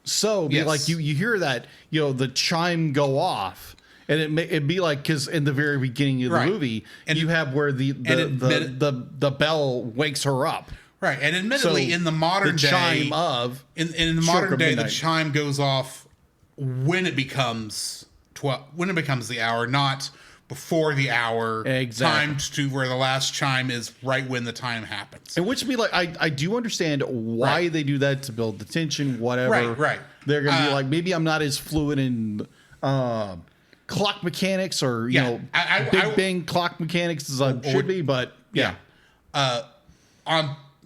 So be like you hear that the chime go off. And it'd be like, because in the very beginning of the movie, and you have where the bell wakes her up. Right, and admittedly, in the modern day, chime of in the modern day, the chime goes off when it becomes the hour, not before the hour. Exactly. Timed to where the last chime is right when the time happens. And which be like, I do understand why they do that to build the tension, whatever. Right. They're gonna be like, maybe I'm not as fluid in clock mechanics or Big Bang clock mechanics as I should be, but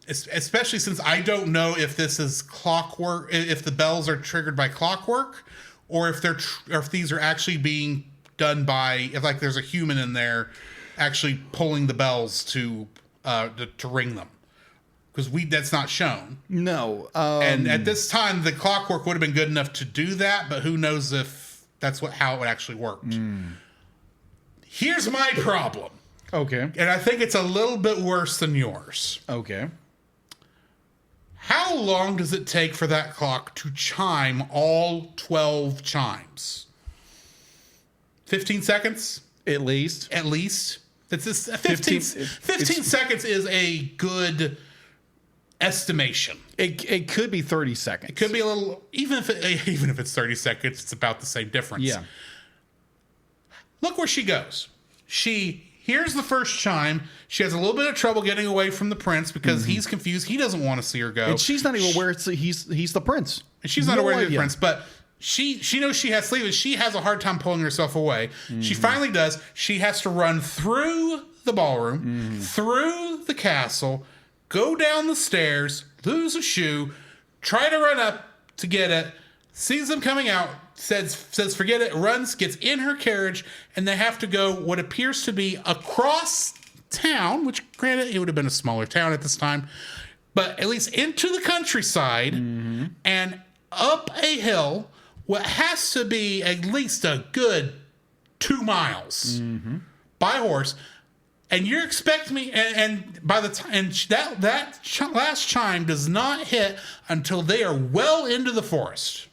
especially since I don't know if this is clockwork, if the bells are triggered by clockwork, or if these are actually being done by if there's a human in there actually pulling the bells to ring them, because that's not shown. No, and at this time the clockwork would have been good enough to do that, but who knows if that's how it actually worked. Here's my problem. Okay. And I think it's a little bit worse than yours. Okay. How long does it take for that clock to chime all 12 chimes? 15 seconds? At least. It's 15 seconds is a good estimation. It could be 30 seconds. It could be a little, even if it's 30 seconds, it's about the same difference. Yeah. Look where she goes. She hears the first chime. She has a little bit of trouble getting away from the prince because he's confused. He doesn't want to see her go. And she's not even aware he's the prince. And she's not aware he's the prince, but she knows she has sleep, and she has a hard time pulling herself away. She finally does. She has to run through the ballroom, through the castle, go down the stairs, lose a shoe, try to run up to get it, sees them coming out, says forget it, runs, gets in her carriage, and they have to go what appears to be across town, which granted it would have been a smaller town at this time, but at least into the countryside and up a hill, what has to be at least a good 2 miles by horse. And you're expecting me, and by the time, and that last chime does not hit until they are well into the forest.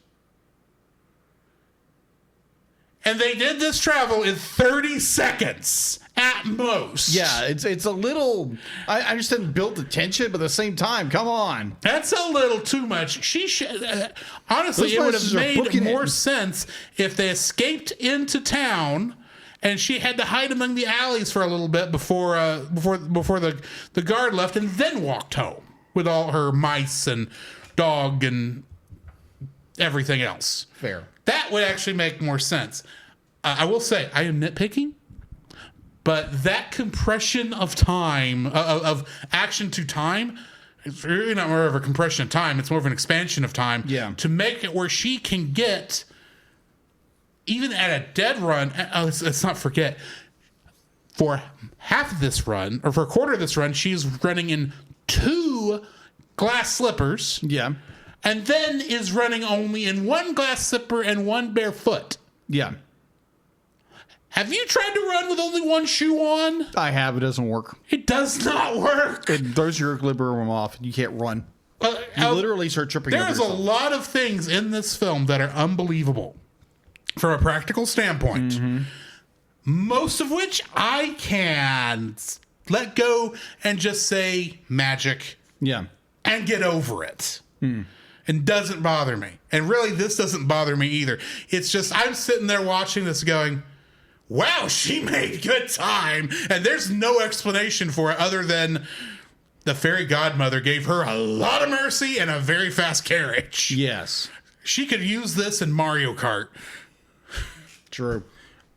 And they did this travel in 30 seconds at most. Yeah, it's a little. I understand build the tension, but at the same time, come on. That's a little too much. She should honestly, it would have made more sense if they escaped into town. And she had to hide among the alleys for a little bit before the guard left, and then walked home with all her mice and dog and everything else. Fair. That would actually make more sense. I will say, I am nitpicking, but that compression of time, of action to time, it's really not more of a compression of time. It's more of an expansion of time. Yeah. To make it where she can get, even at a dead run, let's not forget, for half of this run, or for a quarter of this run, she's running in 2 glass slippers. Yeah. And then is running only in 1 glass slipper and 1 barefoot. Yeah. Have you tried to run with only 1 shoe on? I have. It doesn't work. It does not work. It throws your equilibrium off. You can't run. You literally start tripping. There's a lot of things in this film that are unbelievable from a practical standpoint. Most of which I can let go and just say magic. Yeah. And get over it. And doesn't bother me. And really, this doesn't bother me either. It's just, I'm sitting there watching this going, wow, she made good time. And there's no explanation for it other than the fairy godmother gave her a lot of mercy and a very fast carriage. Yes. She could use this in Mario Kart. True.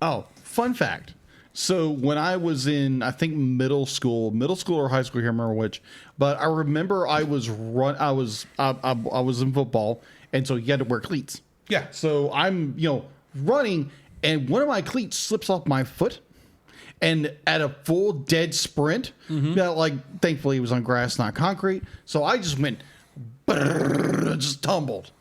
Oh, fun fact. So when I was in, I think middle school or high school, I can't remember which, but I remember I was in football, and so you had to wear cleats. Yeah. So I'm, running, and one of my cleats slips off my foot, and at a full dead sprint, thankfully it was on grass, not concrete. So I just went just tumbled.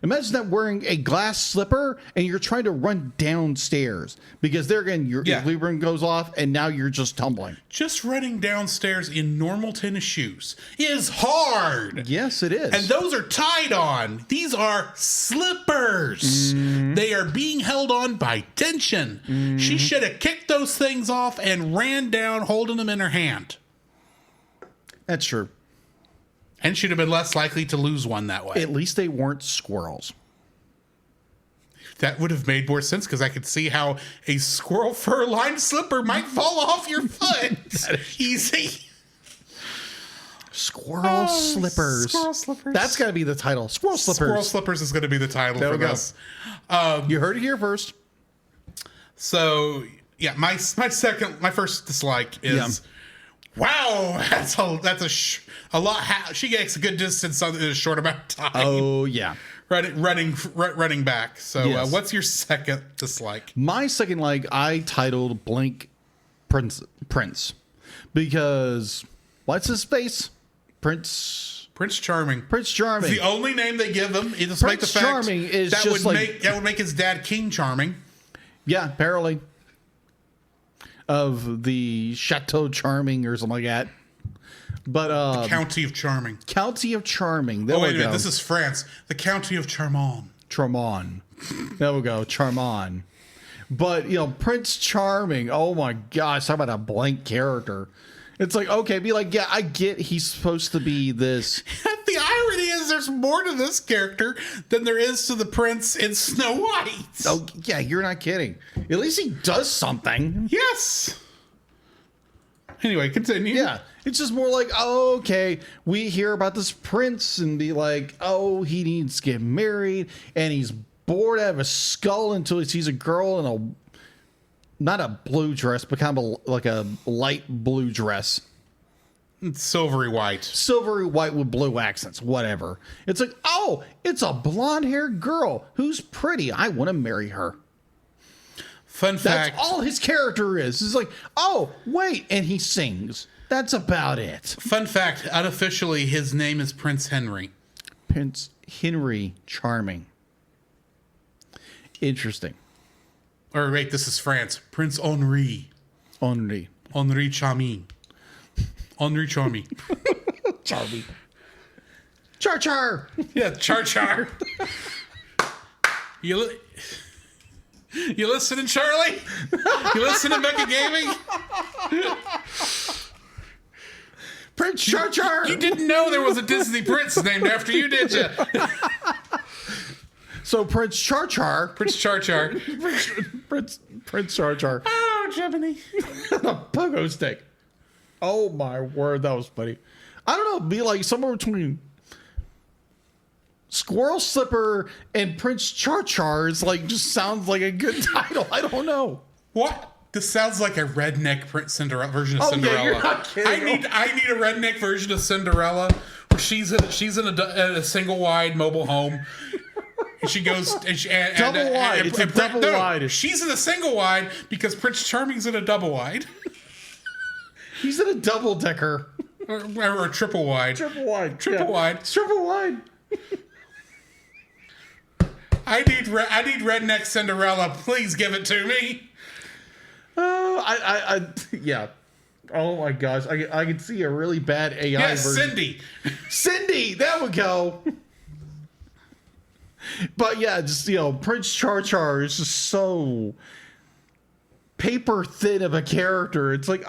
Imagine that wearing a glass slipper and you're trying to run downstairs because there again your equilibrium goes off and now you're just tumbling. Just running downstairs in normal tennis shoes is hard. Yes, it is. And those are tied on. These are slippers. They are being held on by tension. She should have kicked those things off and ran down holding them in her hand. That's true. And she'd have been less likely to lose one that way. At least they weren't squirrels. That would have made more sense because I could see how a squirrel fur-lined slipper might fall off your foot. Easy. Squirrel slippers. Squirrel slippers. That's got to be the title. Squirrel slippers. Squirrel slippers is going to be the title for this. You heard it here first. So, yeah, my first dislike is... Wow, that's a lot. She gets a good distance in a short amount of time. Oh yeah, running back. So, yes. What's your second dislike? My second like I titled blank Prince because what's his face? Prince Charming. Prince Charming. It's the only name they give him. Despite Prince the fact Charming is that just would make his dad King Charming. Yeah, apparently. Of the Chateau Charming or something like that. But the County of Charming. County of Charming. There wait we a minute, go. this is France. The County of Charmant. There we go. Charmant. But Prince Charming, oh my gosh, talk about a blank character. It's like, okay, be like, yeah, I get he's supposed to be this. The irony is there's more to this character than there is to the prince in Snow White. Oh, yeah, you're not kidding. At least he does something. Yes. Anyway, continue. Yeah, it's just more like, oh, okay, we hear about this prince and be like, oh, he needs to get married and he's bored out of his skull until he sees a girl in a, not a blue dress, but kind of like a light blue dress. It's silvery white. Silvery white with blue accents, whatever. It's like, oh, it's a blonde-haired girl who's pretty. I want to marry her. Fun fact. That's all his character is. It's like, oh, wait, and he sings. That's about it. Fun fact, unofficially, his name is Prince Henry. Prince Henry Charming. Interesting. Or wait, this is France. Prince Henri. Henry. Henri Charming. Henri Charming. Charming. Char. Yeah, Char. You listening, Charlie? You listening, Becca Gaming? Prince Char. You didn't know there was a Disney prince named after you, did you? So Prince Char. Prince Char. Prince Char. Oh, Jiminy. A pogo stick. Oh my word, that was funny. I don't know, be like somewhere between Squirrel Slipper and Prince Char is like just sounds like a good title. I don't know. What? This sounds like a redneck Cinderella version of Cinderella. Yeah, you're not kidding. I need a redneck version of Cinderella where she's in a single wide mobile home. And she goes double wide. It's a double wide. She's in a single wide because Prince Charming's in a double wide. He's in a double decker. Or a triple wide. Triple wide. It's triple wide. I need redneck Cinderella. Please give it to me. Yeah. Oh my gosh, I can see a really bad AI version. Cindy, there we go. But yeah, just Prince Char is just so paper thin of a character. It's like,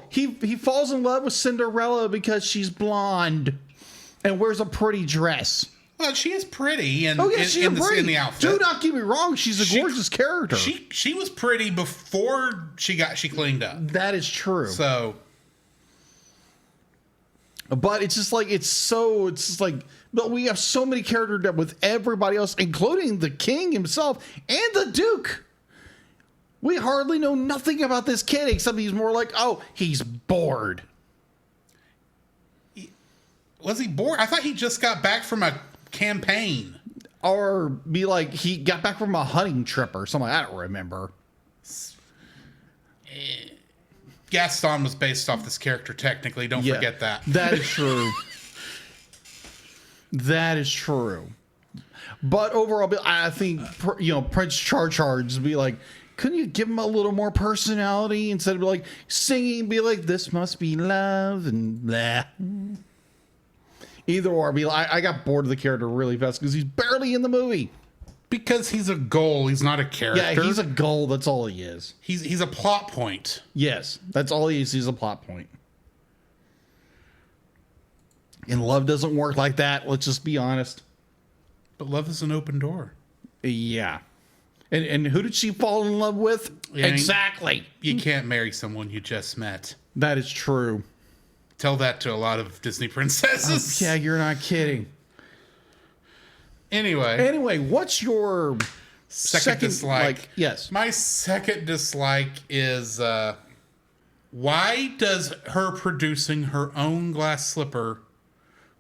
he falls in love with Cinderella because she's blonde and wears a pretty dress. Well, she is pretty, and she's in the outfit. Do not get me wrong; she's a gorgeous character. She was pretty before she cleaned up. That is true. So, but it's just like but we have so many character depth with everybody else, including the king himself and the duke. We hardly know nothing about this kid except he's more like, he's bored. Was he bored? I thought he just got back from a campaign. Or be like he got back from a hunting trip or something. I don't remember. Gaston was based off this character technically. Don't forget that. That is true. That is true. But overall, I think, Prince Charge be like, couldn't you give him a little more personality instead of like singing, be like, this must be love and blah. Either or, I got bored of the character really fast because he's barely in the movie. Because he's a goal, he's not a character. Yeah, he's a goal. That's all he is. He's a plot point. Yes, that's all he is. He's a plot point. And love doesn't work like that. Let's just be honest. But love is an open door. Yeah. And who did she fall in love with? Yeah, exactly. You can't marry someone you just met. That is true. Tell that to a lot of Disney princesses. Yeah, you're not kidding. Anyway, what's your second dislike? Yes. My second dislike is why does her producing her own glass slipper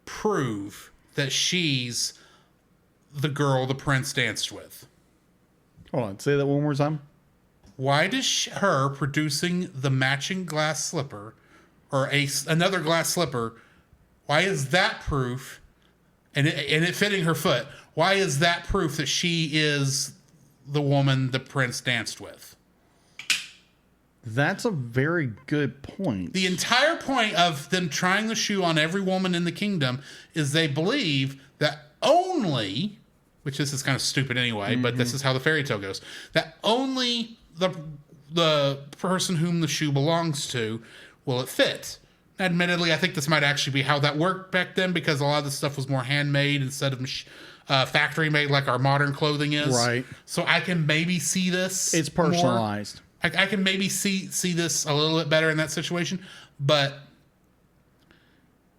prove that she's the girl the prince danced with? Hold on, say that one more time. Why does her producing the matching glass slipper or another glass slipper, why is that proof, and it fitting her foot, why is that proof that she is the woman the prince danced with? That's a very good point. The entire point of them trying the shoe on every woman in the kingdom is they believe that only, which this is kind of stupid anyway, but this is how the fairy tale goes, that only the person whom the shoe belongs to will it fit. Admittedly, I think this might actually be how that worked back then because a lot of the stuff was more handmade instead of factory made like our modern clothing is. Right. So I can maybe see this. It's personalized. I can maybe see this a little bit better in that situation, but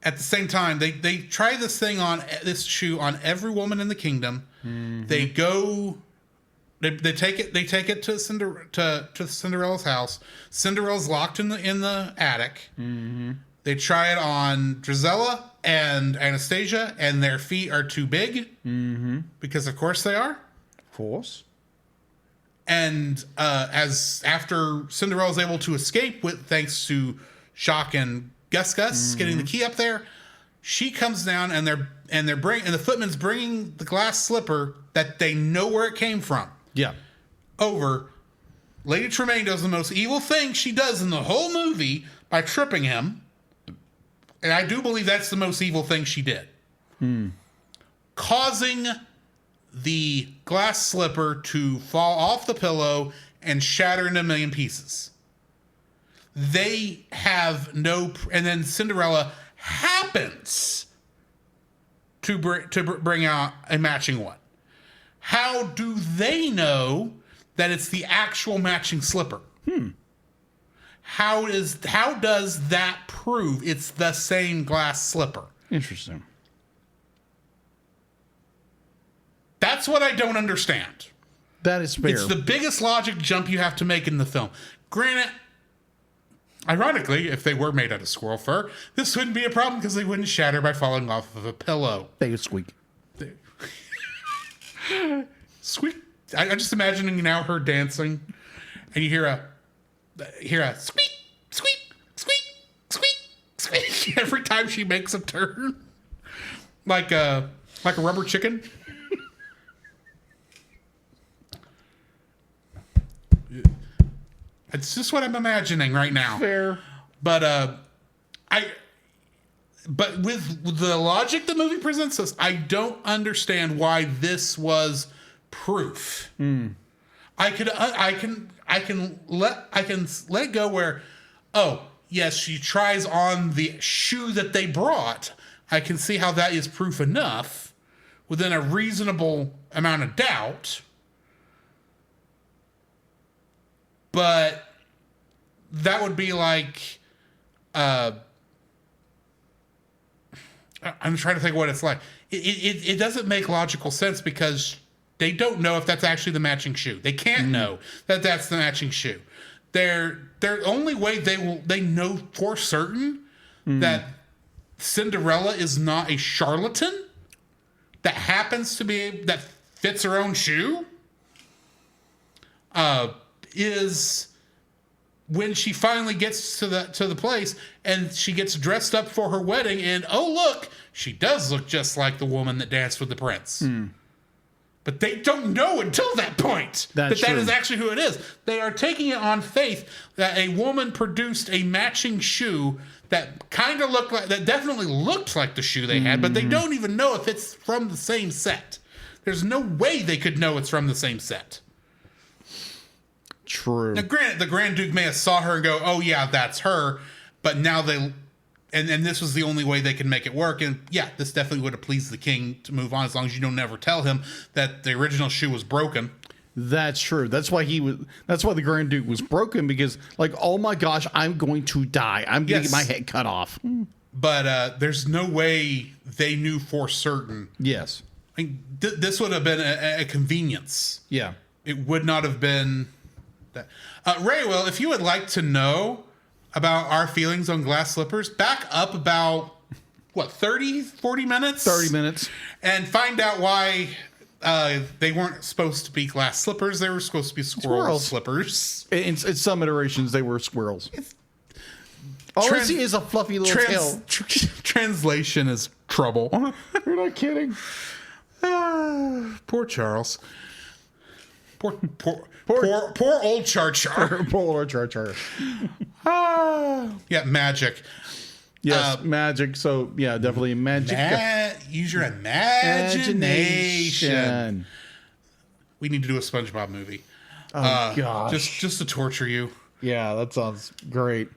at the same time, they try this shoe on every woman in the kingdom. Mm-hmm. They go, they take it to Cinderella's house. Cinderella's locked in the attic. Mm-hmm. They try it on Drizella and Anastasia, and their feet are too big because, of course, they are. Of course. And as after Cinderella's able to escape thanks to Jacques and Gus getting the key up there, she comes down and the footman's bringing the glass slipper that they know where it came from. Yeah. Over. Lady Tremaine does the most evil thing she does in the whole movie by tripping him. And I do believe that's the most evil thing she did. Causing the glass slipper to fall off the pillow and shatter into a million pieces. They have no... And then Cinderella happens to bring out a matching one. How do they know that it's the actual matching slipper? How does that prove it's the same glass slipper? Interesting. That's what I don't understand. That is fair. It's the biggest logic jump you have to make in the film. Granted, ironically, if they were made out of squirrel fur, this wouldn't be a problem because they wouldn't shatter by falling off of a pillow. They would squeak. Squeak. I'm just imagining now her dancing, and you hear a squeak, squeak, squeak, squeak, squeak every time she makes a turn, like a rubber chicken. It's just what I'm imagining right now. Fair. But with the logic the movie presents us, I don't understand why this was proof. I can let go where, oh yes, she tries on the shoe that they brought. I can see how that is proof enough within a reasonable amount of doubt. But that would be like, I'm trying to think what it's like. It doesn't make logical sense because they don't know if that's actually the matching shoe. They can't know that that's the matching shoe. Their only way they know for certain that Cinderella is not a charlatan that happens to be that fits her own shoe is when she finally gets to the place and she gets dressed up for her wedding, and oh look, she does look just like the woman that danced with the prince. But they don't know until that point that is actually who it is. They are taking it on faith that a woman produced a matching shoe that kind of looked like, that definitely looked like the shoe they had, but they don't even know if it's from the same set. There's no way they could know it's from the same set. True. Now, granted, the Grand Duke may have saw her and go, "Oh yeah, that's her," but now they, and this was the only way they could make it work. And yeah, this definitely would have pleased the king to move on, as long as you don't ever tell him that the original shoe was broken. That's true. That's why That's why the Grand Duke was broken, because like, oh my gosh, I'm going to die. I'm going to get my head cut off. But there's no way they knew for certain. Yes. I mean, this would have been a convenience. Yeah. It would not have been that. Ray, well, if you would like to know about our feelings on glass slippers, back up about, 40 minutes? 30 minutes. And find out why they weren't supposed to be glass slippers. They were supposed to be squirrel slippers. In some iterations, they were squirrels. All I see is a fluffy little tail. Translation is trouble. You're not kidding. Poor Charles. Poor old Char Char. Poor old Char Char. Yeah, magic. Yes, magic. So yeah, definitely magic. Use your imagination. We need to do a SpongeBob movie. Oh gosh, just to torture you. Yeah, that sounds great.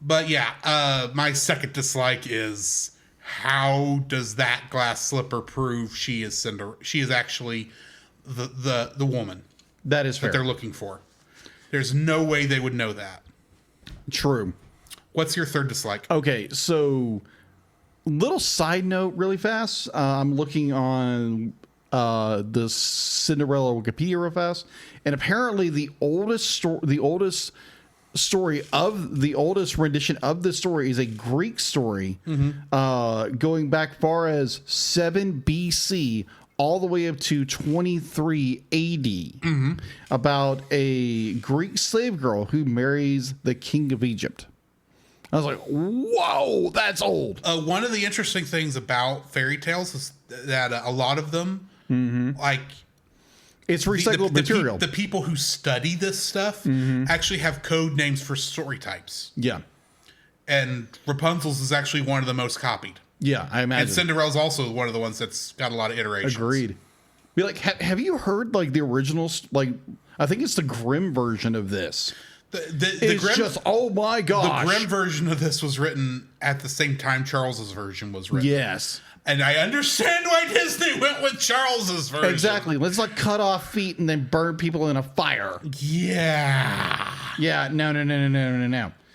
But yeah, my second dislike is, how does that glass slipper prove she is Cinderella? She is actually the woman that is fair. That they're looking for. There's no way they would know that. True. What's your third dislike? Okay, so little side note really fast. I'm looking on the Cinderella Wikipedia real fast, and apparently the oldest rendition of the story is a Greek story, going back far as 7 BC all the way up to 23 AD, about a Greek slave girl who marries the king of Egypt. I was like, whoa, that's old. One of the interesting things about fairy tales is that a lot of them, like, it's recycled material. The people who study this stuff actually have code names for story types. Yeah. And Rapunzel's is actually one of the most copied. Yeah, I imagine. And Cinderella's also one of the ones that's got a lot of iterations. Agreed. Be like, have you heard like the original? Like, I think it's the Grimm version of this. The Grimm, just, oh my gosh. The Grimm version of this was written at the same time Charles's version was written. Yes. And I understand why Disney went with Charles's version. Exactly. Let's like cut off feet and then burn people in a fire. Yeah. Yeah. No.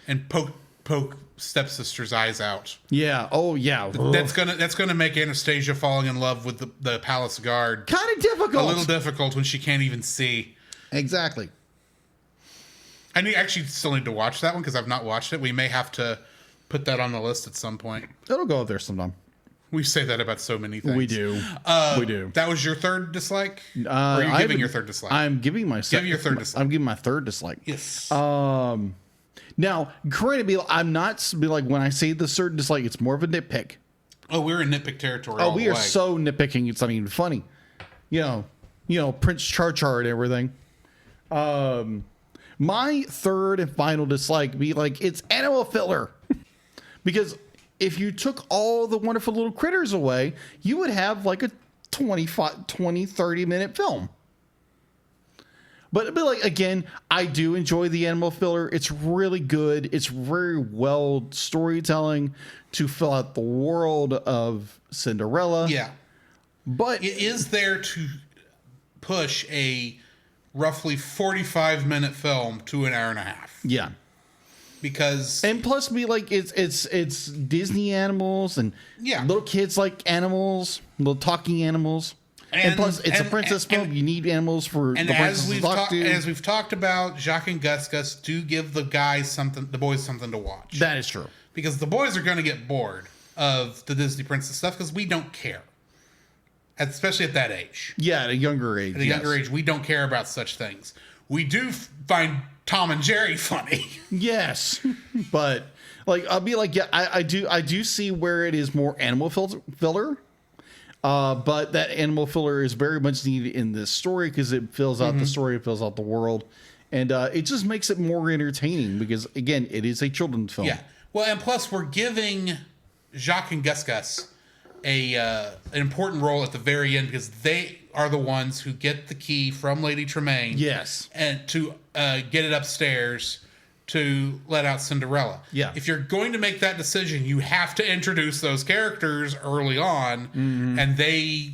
And poke stepsister's eyes out. Yeah. Oh yeah. That's gonna make Anastasia falling in love with the palace guard kind of difficult. A little difficult when she can't even see. Exactly. I actually still need to watch that one because I've not watched it. We may have to put that on the list at some point. It'll go up there sometime. We say that about so many things. We do. We do. That was your third dislike? Or are you giving your third dislike? I'm giving my Give your third dislike. I'm giving my third dislike. Yes. Now, granted, I'm not be like when I say the certain dislike, it's more of a nitpick. Oh, we're in nitpick territory. Oh, we are so nitpicking. It's not even funny. You know, Prince Char Char and everything. My third and final dislike be like, it's animal filler. Because if you took all the wonderful little critters away, you would have like a 20, 30 minute film. But it'd be like, again, I do enjoy the animal filler. It's really good. It's very well storytelling to fill out the world of Cinderella. Yeah. But it is there to push a roughly 45-minute film to an hour and a half. Yeah. And plus be like it's Disney animals and little kids like animals, little talking animals. And plus it's a princess film. You need animals for the princess to talk to. As we've talked about, Jacques and Gus do give the boys something to watch. That is true. Because the boys are going to get bored of the Disney princess stuff because we don't care. Especially at that age. Yeah, at a younger age. At a younger age, we don't care about such things. We do find Tom and Jerry funny. Yes, but like I'll be like, yeah, I do see where it is more animal filler. But that animal filler is very much needed in this story because it fills out the story, it fills out the world, and it just makes it more entertaining because, again, it is a children's film. Yeah. Well, and plus we're giving Jacques and Gus Gus an important role at the very end because they are the ones who get the key from Lady Tremaine. Yes. And to get it upstairs to let out Cinderella. Yeah. If you're going to make that decision, you have to introduce those characters early on, and they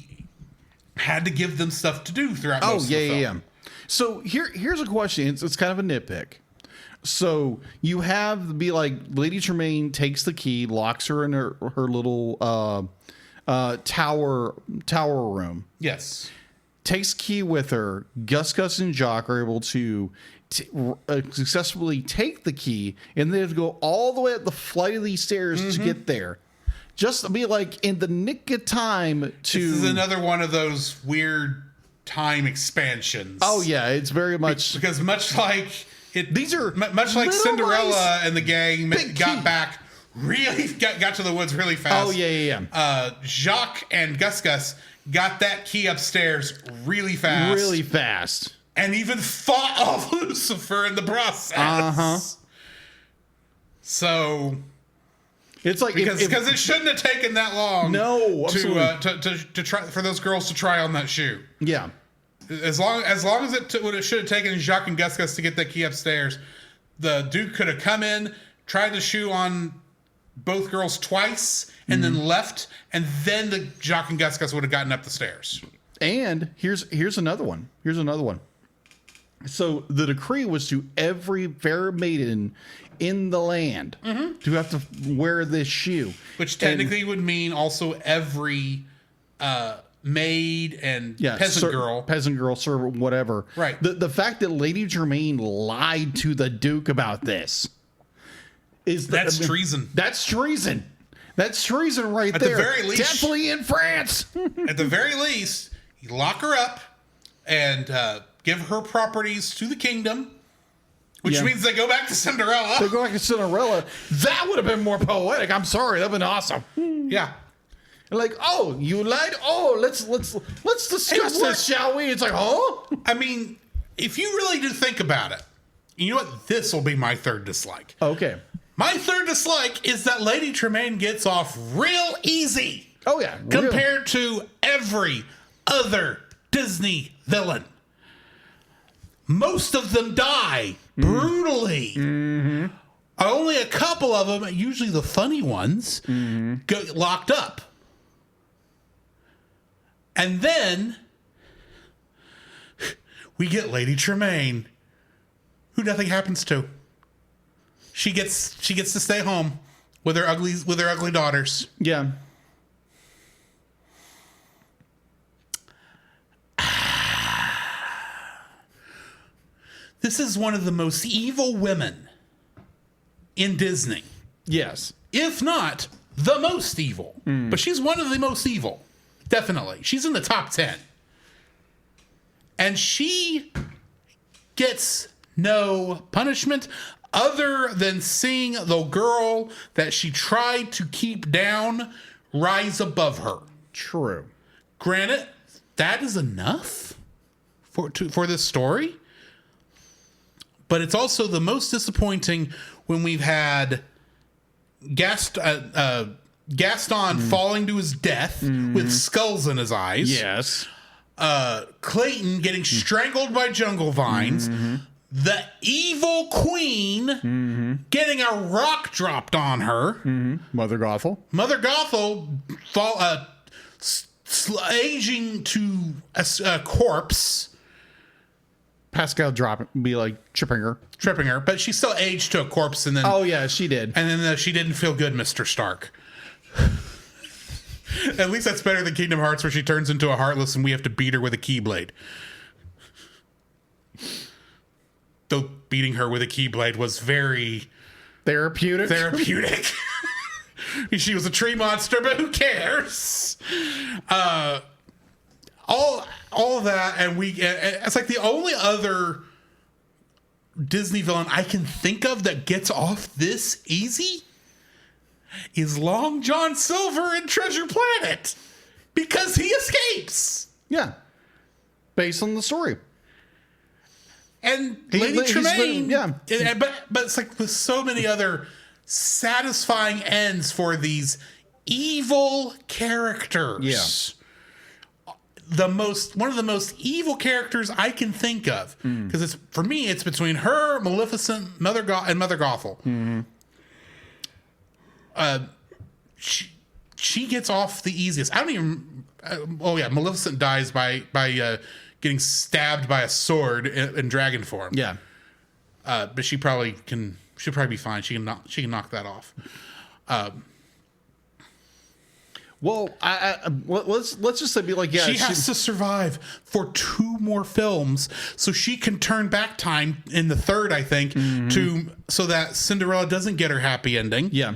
had to give them stuff to do throughout most of the film. Yeah. So here's a question. It's kind of a nitpick. So you have be like Lady Tremaine takes the key, locks her in her little tower room. Yes. Takes key with her. Gus and Jock are able to successfully take the key, and they have to go all the way up the flight of these stairs to get there. Just to be like in the nick of time to. This is another one of those weird time expansions. Oh yeah, it's very much because much like it. These are much like Cinderella and the gang got key. back. Really got to the woods really fast. Oh yeah. Jacques and Gus got that key upstairs really fast. And even fought off Lucifer in the process. So it's like because it shouldn't have taken that long. No, to try for those girls to try on that shoe. Yeah. As long as it should have taken Jacques and Gus to get that key upstairs, the Duke could have come in, tried the shoe on both girls twice, and then left, and then the Jacques and Gus would have gotten up the stairs. And here's another one. So the decree was to every fair maiden in the land to have to wear this shoe, which technically would mean also every maid and peasant girl, servant, whatever. Right. The fact that Lady Tremaine lied to the Duke about this that's treason. That's treason. That's treason right there. At the very least, definitely in France. At the very least, you lock her up and give her properties to the kingdom, which means they go back to Cinderella. They go back to Cinderella. That would have been more poetic. I'm sorry. That'd been awesome. Yeah. Like, oh, you lied. Oh, let's discuss this, shall we? It's like, oh. I mean, if you really do think about it, you know what? This will be my third dislike. Okay. My third dislike is that Lady Tremaine gets off real easy. Oh yeah, compared to every other Disney villain. Most of them die brutally. Only a couple of them, usually the funny ones, get locked up. And then we get Lady Tremaine, who nothing happens to. She gets to stay home with her ugly daughters. Yeah. This is one of the most evil women in Disney. Yes. If not the most evil. But she's one of the most evil. Definitely. She's in the top 10. And she gets no punishment other than seeing the girl that she tried to keep down rise above her. True. Granted, that is enough for this story. But it's also the most disappointing when we've had Gaston falling to his death with skulls in his eyes. Yes. Clayton getting strangled by jungle vines. The evil queen getting a rock dropped on her. Mother Gothel aging to a corpse. Pascal tripping her, but she still aged to a corpse, and then oh yeah, she did, and then she didn't feel good, Mr. Stark. At least that's better than Kingdom Hearts, where she turns into a Heartless and we have to beat her with a Keyblade. Though beating her with a Keyblade was very therapeutic. She was a tree monster, but who cares? All of that, and it's like the only other Disney villain I can think of that gets off this easy is Long John Silver in Treasure Planet, because he escapes. Yeah. Based on the story. And Lady Tremaine, yeah. But it's like with so many other satisfying ends for these evil characters. Yeah. One of the most evil characters I can think of, because it's, for me, it's between her, Maleficent, and Mother Gothel. Mm-hmm. She gets off the easiest. I don't even. Maleficent dies by getting stabbed by a sword in dragon form. Yeah. But she probably can. She'll probably be fine. She can knock that off. Well, let's just say, be like, yeah, she has to survive for 2 more films, so she can turn back time in the 3rd, I think, so that Cinderella doesn't get her happy ending. Yeah.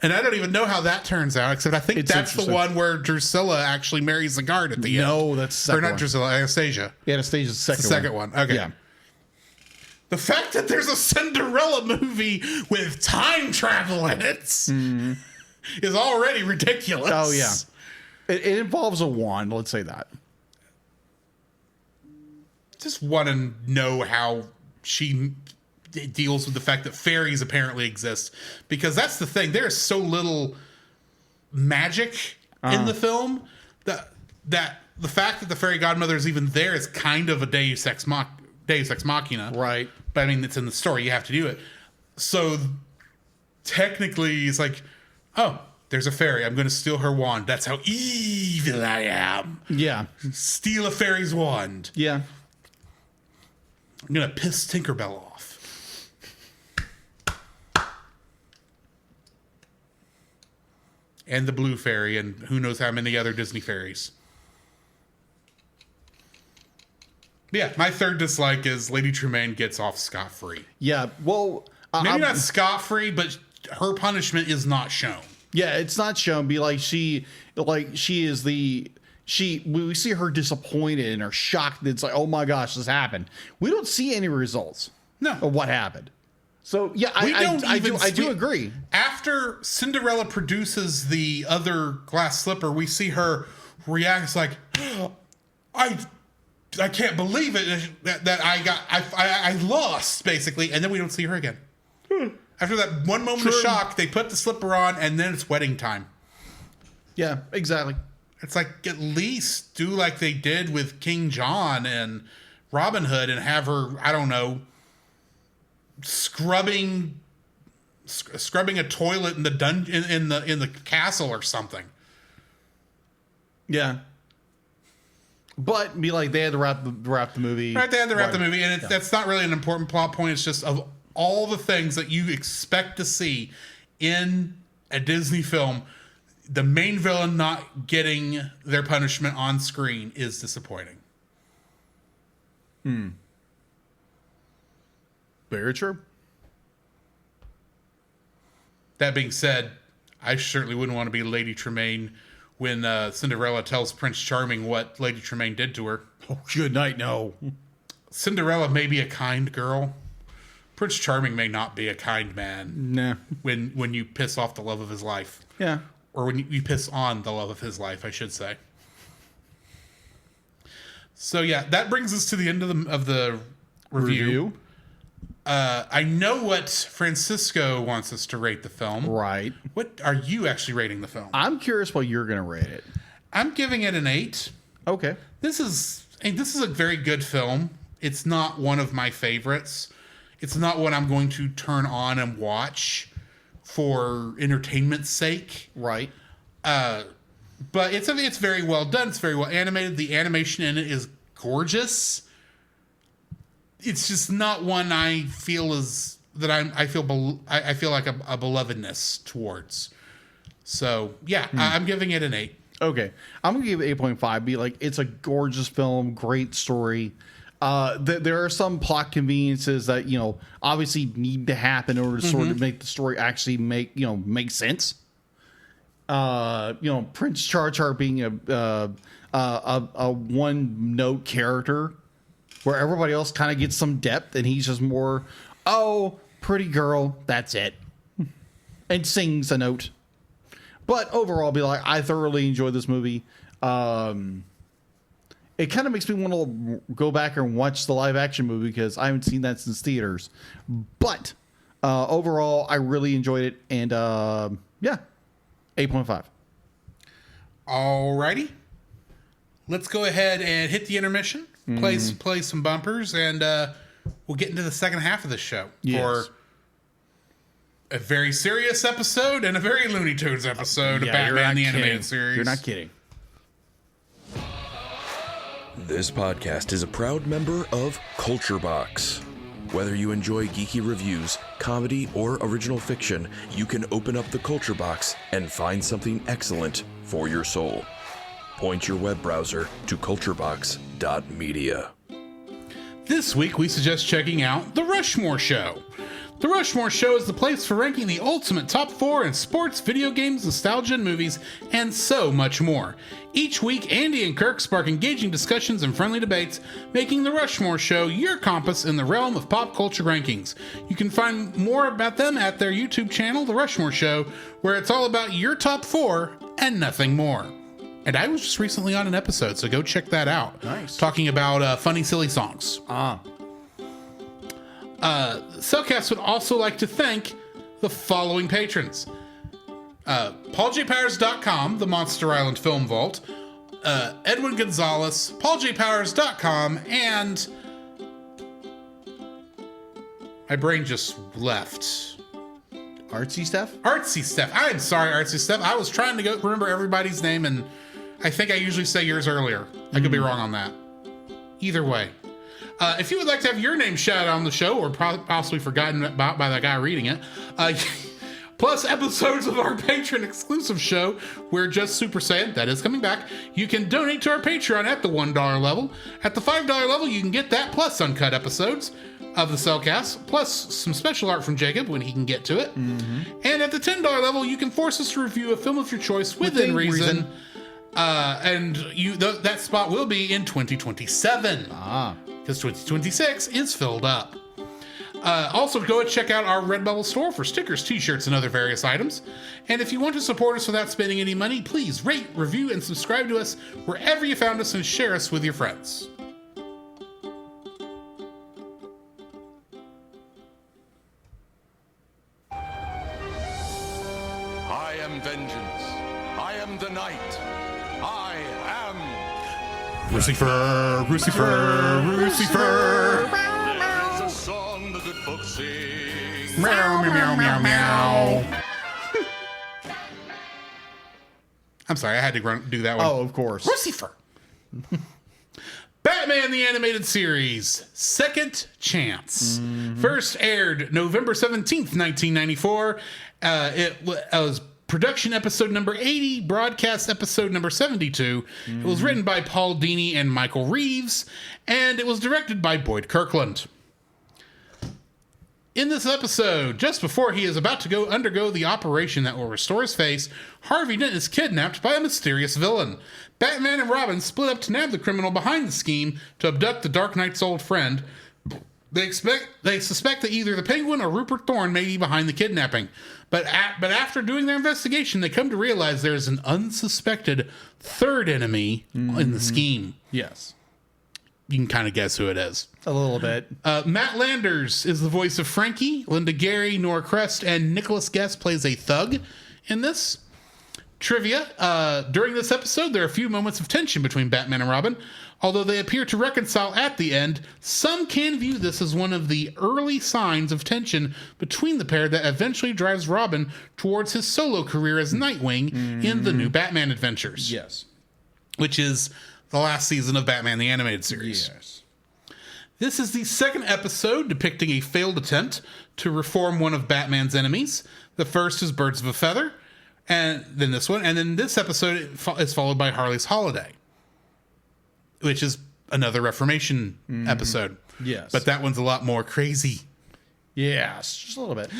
And I don't even know how that turns out, except I think that's the one where Drusilla actually marries the guard at the end. No, that's the second or not one. Drusilla, Anastasia. Yeah, Anastasia's the second one. Okay. Yeah. The fact that there's a Cinderella movie with time travel in it is already ridiculous. Oh, yeah. It involves a wand, let's say that. Just want to know how she deals with the fact that fairies apparently exist, because that's the thing. There is so little magic in the film that the fact that the fairy godmother is even there is kind of a Deus Ex Machina. Right. But I mean, it's in the story. You have to do it. So technically, it's like, oh, there's a fairy. I'm going to steal her wand. That's how evil I am. Yeah. Steal a fairy's wand. Yeah. I'm going to piss Tinkerbell off. And the blue fairy, and who knows how many other Disney fairies. But yeah, my third dislike is Lady Tremaine gets off scot-free. Yeah, well... Maybe not scot-free, but her punishment is not shown. Yeah, it's not shown. We see her disappointed or shocked. It's like, oh my gosh, this happened. We don't see any results of what happened. So yeah, I do agree. After Cinderella produces the other glass slipper, we see her react. It's like, I can't believe it that I lost, basically, and then we don't see her again. After that one moment of shock, they put the slipper on, and then it's wedding time. Yeah, exactly. It's like, at least do like they did with King John and Robin Hood and have her, I don't know, scrubbing a toilet in the dungeon in the castle or something. Yeah. But be like, they had to wrap the movie. Right, they had to wrap the movie, and that's not really an important plot point. It's just of all the things that you expect to see in a Disney film, the main villain not getting their punishment on screen is disappointing. Very true. That being said, I certainly wouldn't want to be Lady Tremaine when Cinderella tells Prince Charming what Lady Tremaine did to her. Oh, good night, no. Cinderella may be a kind girl. Prince Charming may not be a kind man. Nah. When you piss off the love of his life. Yeah. Or when you piss on the love of his life, I should say. So yeah, that brings us to the end of the review. I know what Francisco wants us to rate the film. Right. What are you actually rating the film? I'm curious what you're going to rate it. I'm giving it an 8. Okay. This is a very good film. It's not one of my favorites. It's not what I'm going to turn on and watch for entertainment's sake. Right. But it's very well done. It's very well animated. The animation in it is gorgeous. It's just not one I feel I feel like a belovedness towards. So yeah, I'm giving it an 8. Okay, I'm gonna give it 8.5. Be like, it's a gorgeous film, great story. There are some plot conveniences that obviously need to happen in order to sort of make the story actually make sense. Prince Char being a one note character, where everybody else kind of gets some depth, and he's just more, oh, pretty girl, that's it, and sings a note. But overall, be like, I thoroughly enjoyed this movie. It kind of makes me want to go back and watch the live action movie because I haven't seen that since theaters. But overall, I really enjoyed it. And yeah, 8.5. Alrighty. Let's go ahead and hit the intermission, play some bumpers, and we'll get into the second half of the show for a very serious episode and a very Looney Tunes episode of Batman the Animated Series. You're not kidding. This podcast is a proud member of Culture Box. Whether you enjoy geeky reviews, comedy, or original fiction, you can open up the Culture Box and find something excellent for your soul. Point your web browser to culturebox.media. This week, we suggest checking out The Rushmore Show. The Rushmore Show is the place for ranking the ultimate top 4 in sports, video games, nostalgia, and movies, and so much more. Each week, Andy and Kirk spark engaging discussions and friendly debates, making The Rushmore Show your compass in the realm of pop culture rankings. You can find more about them at their YouTube channel, The Rushmore Show, where it's all about your top 4 and nothing more. And I was just recently on an episode, so go check that out. Nice. Talking about funny, silly songs. Cellcast would also like to thank the following patrons. PaulJPowers.com, the Monster Island Film Vault, Edwin Gonzalez, PaulJPowers.com, and my brain just left. Artsy Stuff? Artsy Stuff. I'm sorry, Artsy Stuff. I was trying to remember everybody's name, and I think I usually say yours earlier. I could be wrong on that. Either way. If you would like to have your name shouted on the show or possibly forgotten about by the guy reading it, plus episodes of our patron exclusive show, We're Just Super Saiyan, that is coming back, you can donate to our Patreon at the $1 level. At the $5 level, you can get that plus uncut episodes of the Cellcast, plus some special art from Jacob when he can get to it. And at the $10 level, you can force us to review a film of your choice within reason. And that spot will be in 2027. Because 2026 is filled up. Also, go and check out our Redbubble store for stickers, t-shirts, and other various items. And if you want to support us without spending any money, please rate, review, and subscribe to us wherever you found us and share us with your friends. I am vengeance. I am the night. I am... Lucifer, Lucifer, Lucifer. There's a song the good folks sing. Meow, meow, meow, meow. I'm sorry, I had to do that one. Oh, of course. Lucifer. Batman the Animated Series, Second Chance. First aired November 17th, 1994. It was production episode number 80, broadcast episode number 72. It was written by Paul Dini and Michael Reeves, and it was directed by Boyd Kirkland. In this episode, just before he is about to undergo the operation that will restore his face, Harvey Dent is kidnapped by a mysterious villain. Batman and Robin split up to nab the criminal behind the scheme to abduct the Dark Knight's old friend. They suspect that either the Penguin or Rupert Thorne may be behind the kidnapping. But after doing their investigation, they come to realize there is an unsuspected third enemy in the scheme. Yes. You can kind of guess who it is. A little bit. Matt Landers is the voice of Frankie. Linda Gary, Nora Crest, and Nicholas Guest plays a thug in this. Trivia. During this episode, there are a few moments of tension between Batman and Robin. Although they appear to reconcile at the end, some can view this as one of the early signs of tension between the pair that eventually drives Robin towards his solo career as Nightwing in the new Batman adventures. Yes. Which is the last season of Batman the Animated Series. Yes. This is the second episode depicting a failed attempt to reform one of Batman's enemies. The first is Birds of a Feather, and then this one, and then this episode is followed by Harley's Holiday, which is another Reformation episode. Yes. But that one's a lot more crazy. Yes, just a little bit.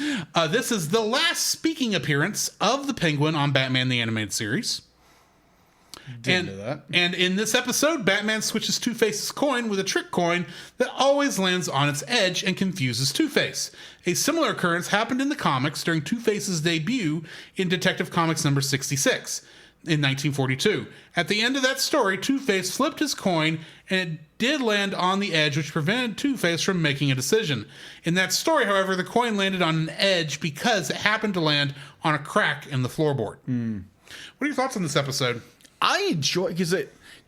This is the last speaking appearance of the Penguin on Batman the Animated Series. Didn't know that. And in this episode, Batman switches Two-Face's coin with a trick coin that always lands on its edge and confuses Two-Face. A similar occurrence happened in the comics during Two-Face's debut in Detective Comics number 66 in 1942. At the end of that story, Two-Face flipped his coin and it did land on the edge, which prevented Two-Face from making a decision. In that story, however, the coin landed on an edge because it happened to land on a crack in the floorboard. What are your thoughts on this episode? I enjoy because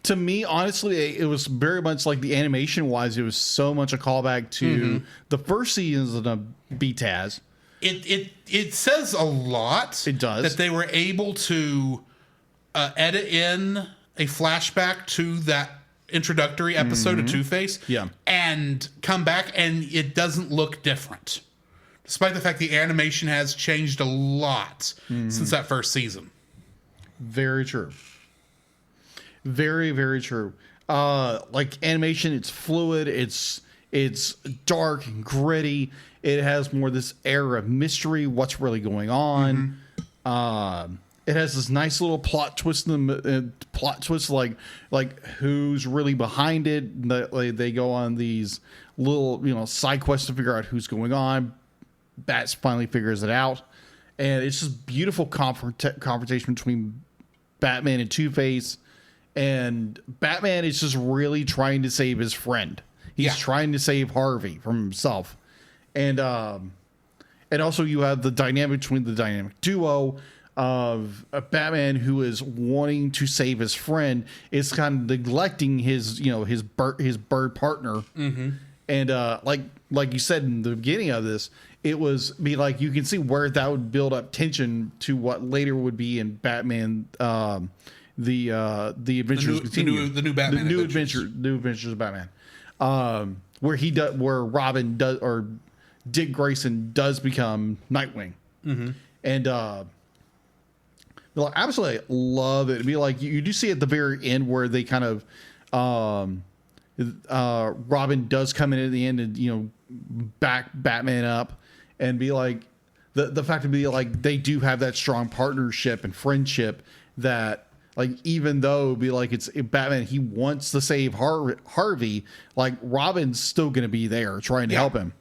to me, honestly, it was very much like the animation wise. It was so much a callback to the first season of BTAS. It says a lot. It does. That they were able to edit in a flashback to that introductory episode of Two-Face. Yeah. And come back and it doesn't look different. Despite the fact the animation has changed a lot since that first season. Very true. Very, very true. Like animation, it's fluid. It's dark and gritty. It has more this air of mystery. What's really going on? It has this nice little plot twist in the plot twist, like who's really behind it. They go on these little side quests to figure out who's going on. Bats finally figures it out, and it's just beautiful confrontation between Batman and Two-Face. And Batman is just really trying to save his friend. He's trying to save Harvey from himself. And also you have the dynamic between the dynamic duo of a Batman who is wanting to save his friend, is kind of neglecting his bird partner. And like you said in the beginning of this, it was you can see where that would build up tension to what later would be in Batman the Adventures Continue. The new Batman. New Adventures of Batman. Where Robin does, or Dick Grayson does become Nightwing. And absolutely love it. It'd be like you do see at the very end where they kind of Robin does come in at the end and back Batman up and be like the fact to be like they do have that strong partnership and friendship that even though it's Batman, he wants to save Harvey, Robin's still going to be there trying to help him.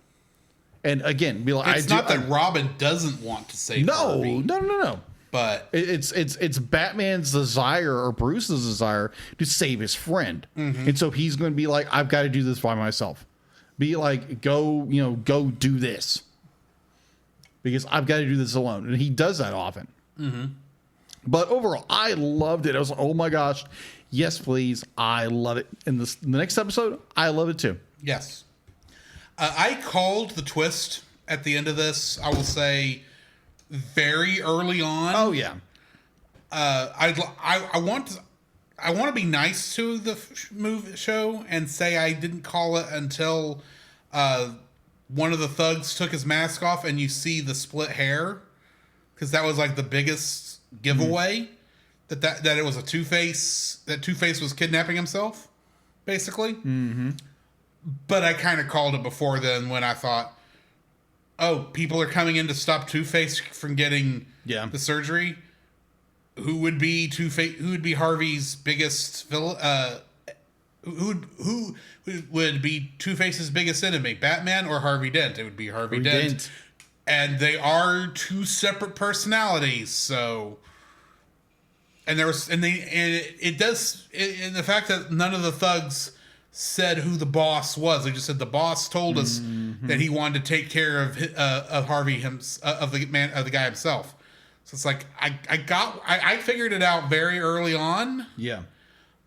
And again, it's not that Robin doesn't want to save Harvey. No. But it's Batman's desire, or Bruce's desire, to save his friend. And so he's going to be like, I've got to do this by myself. Be like, go do this. Because I've got to do this alone. And he does that often. But overall, I loved it. I was like, oh my gosh, yes, please. I love it. In the next episode, I love it too. Yes. I called the twist at the end of this, I will say, very early on. Oh, yeah. I want to be nice to the show and say I didn't call it until one of the thugs took his mask off and you see the split hair, because that was the biggest giveaway that it was a Two-Face, that Two-Face was kidnapping himself, basically. But I kind of called it before then when I thought, oh, people are coming in to stop Two-Face from getting the surgery. Who would be Two-Face? Who would be Harvey's biggest villain? Who would be Two-Face's biggest enemy? Batman or Harvey Dent? It would be Harvey Dent. And they are two separate personalities, so. And the fact that none of the thugs said who the boss was. They just said the boss told us that he wanted to take care of Harvey of the guy himself. So it's I figured it out very early on. Yeah.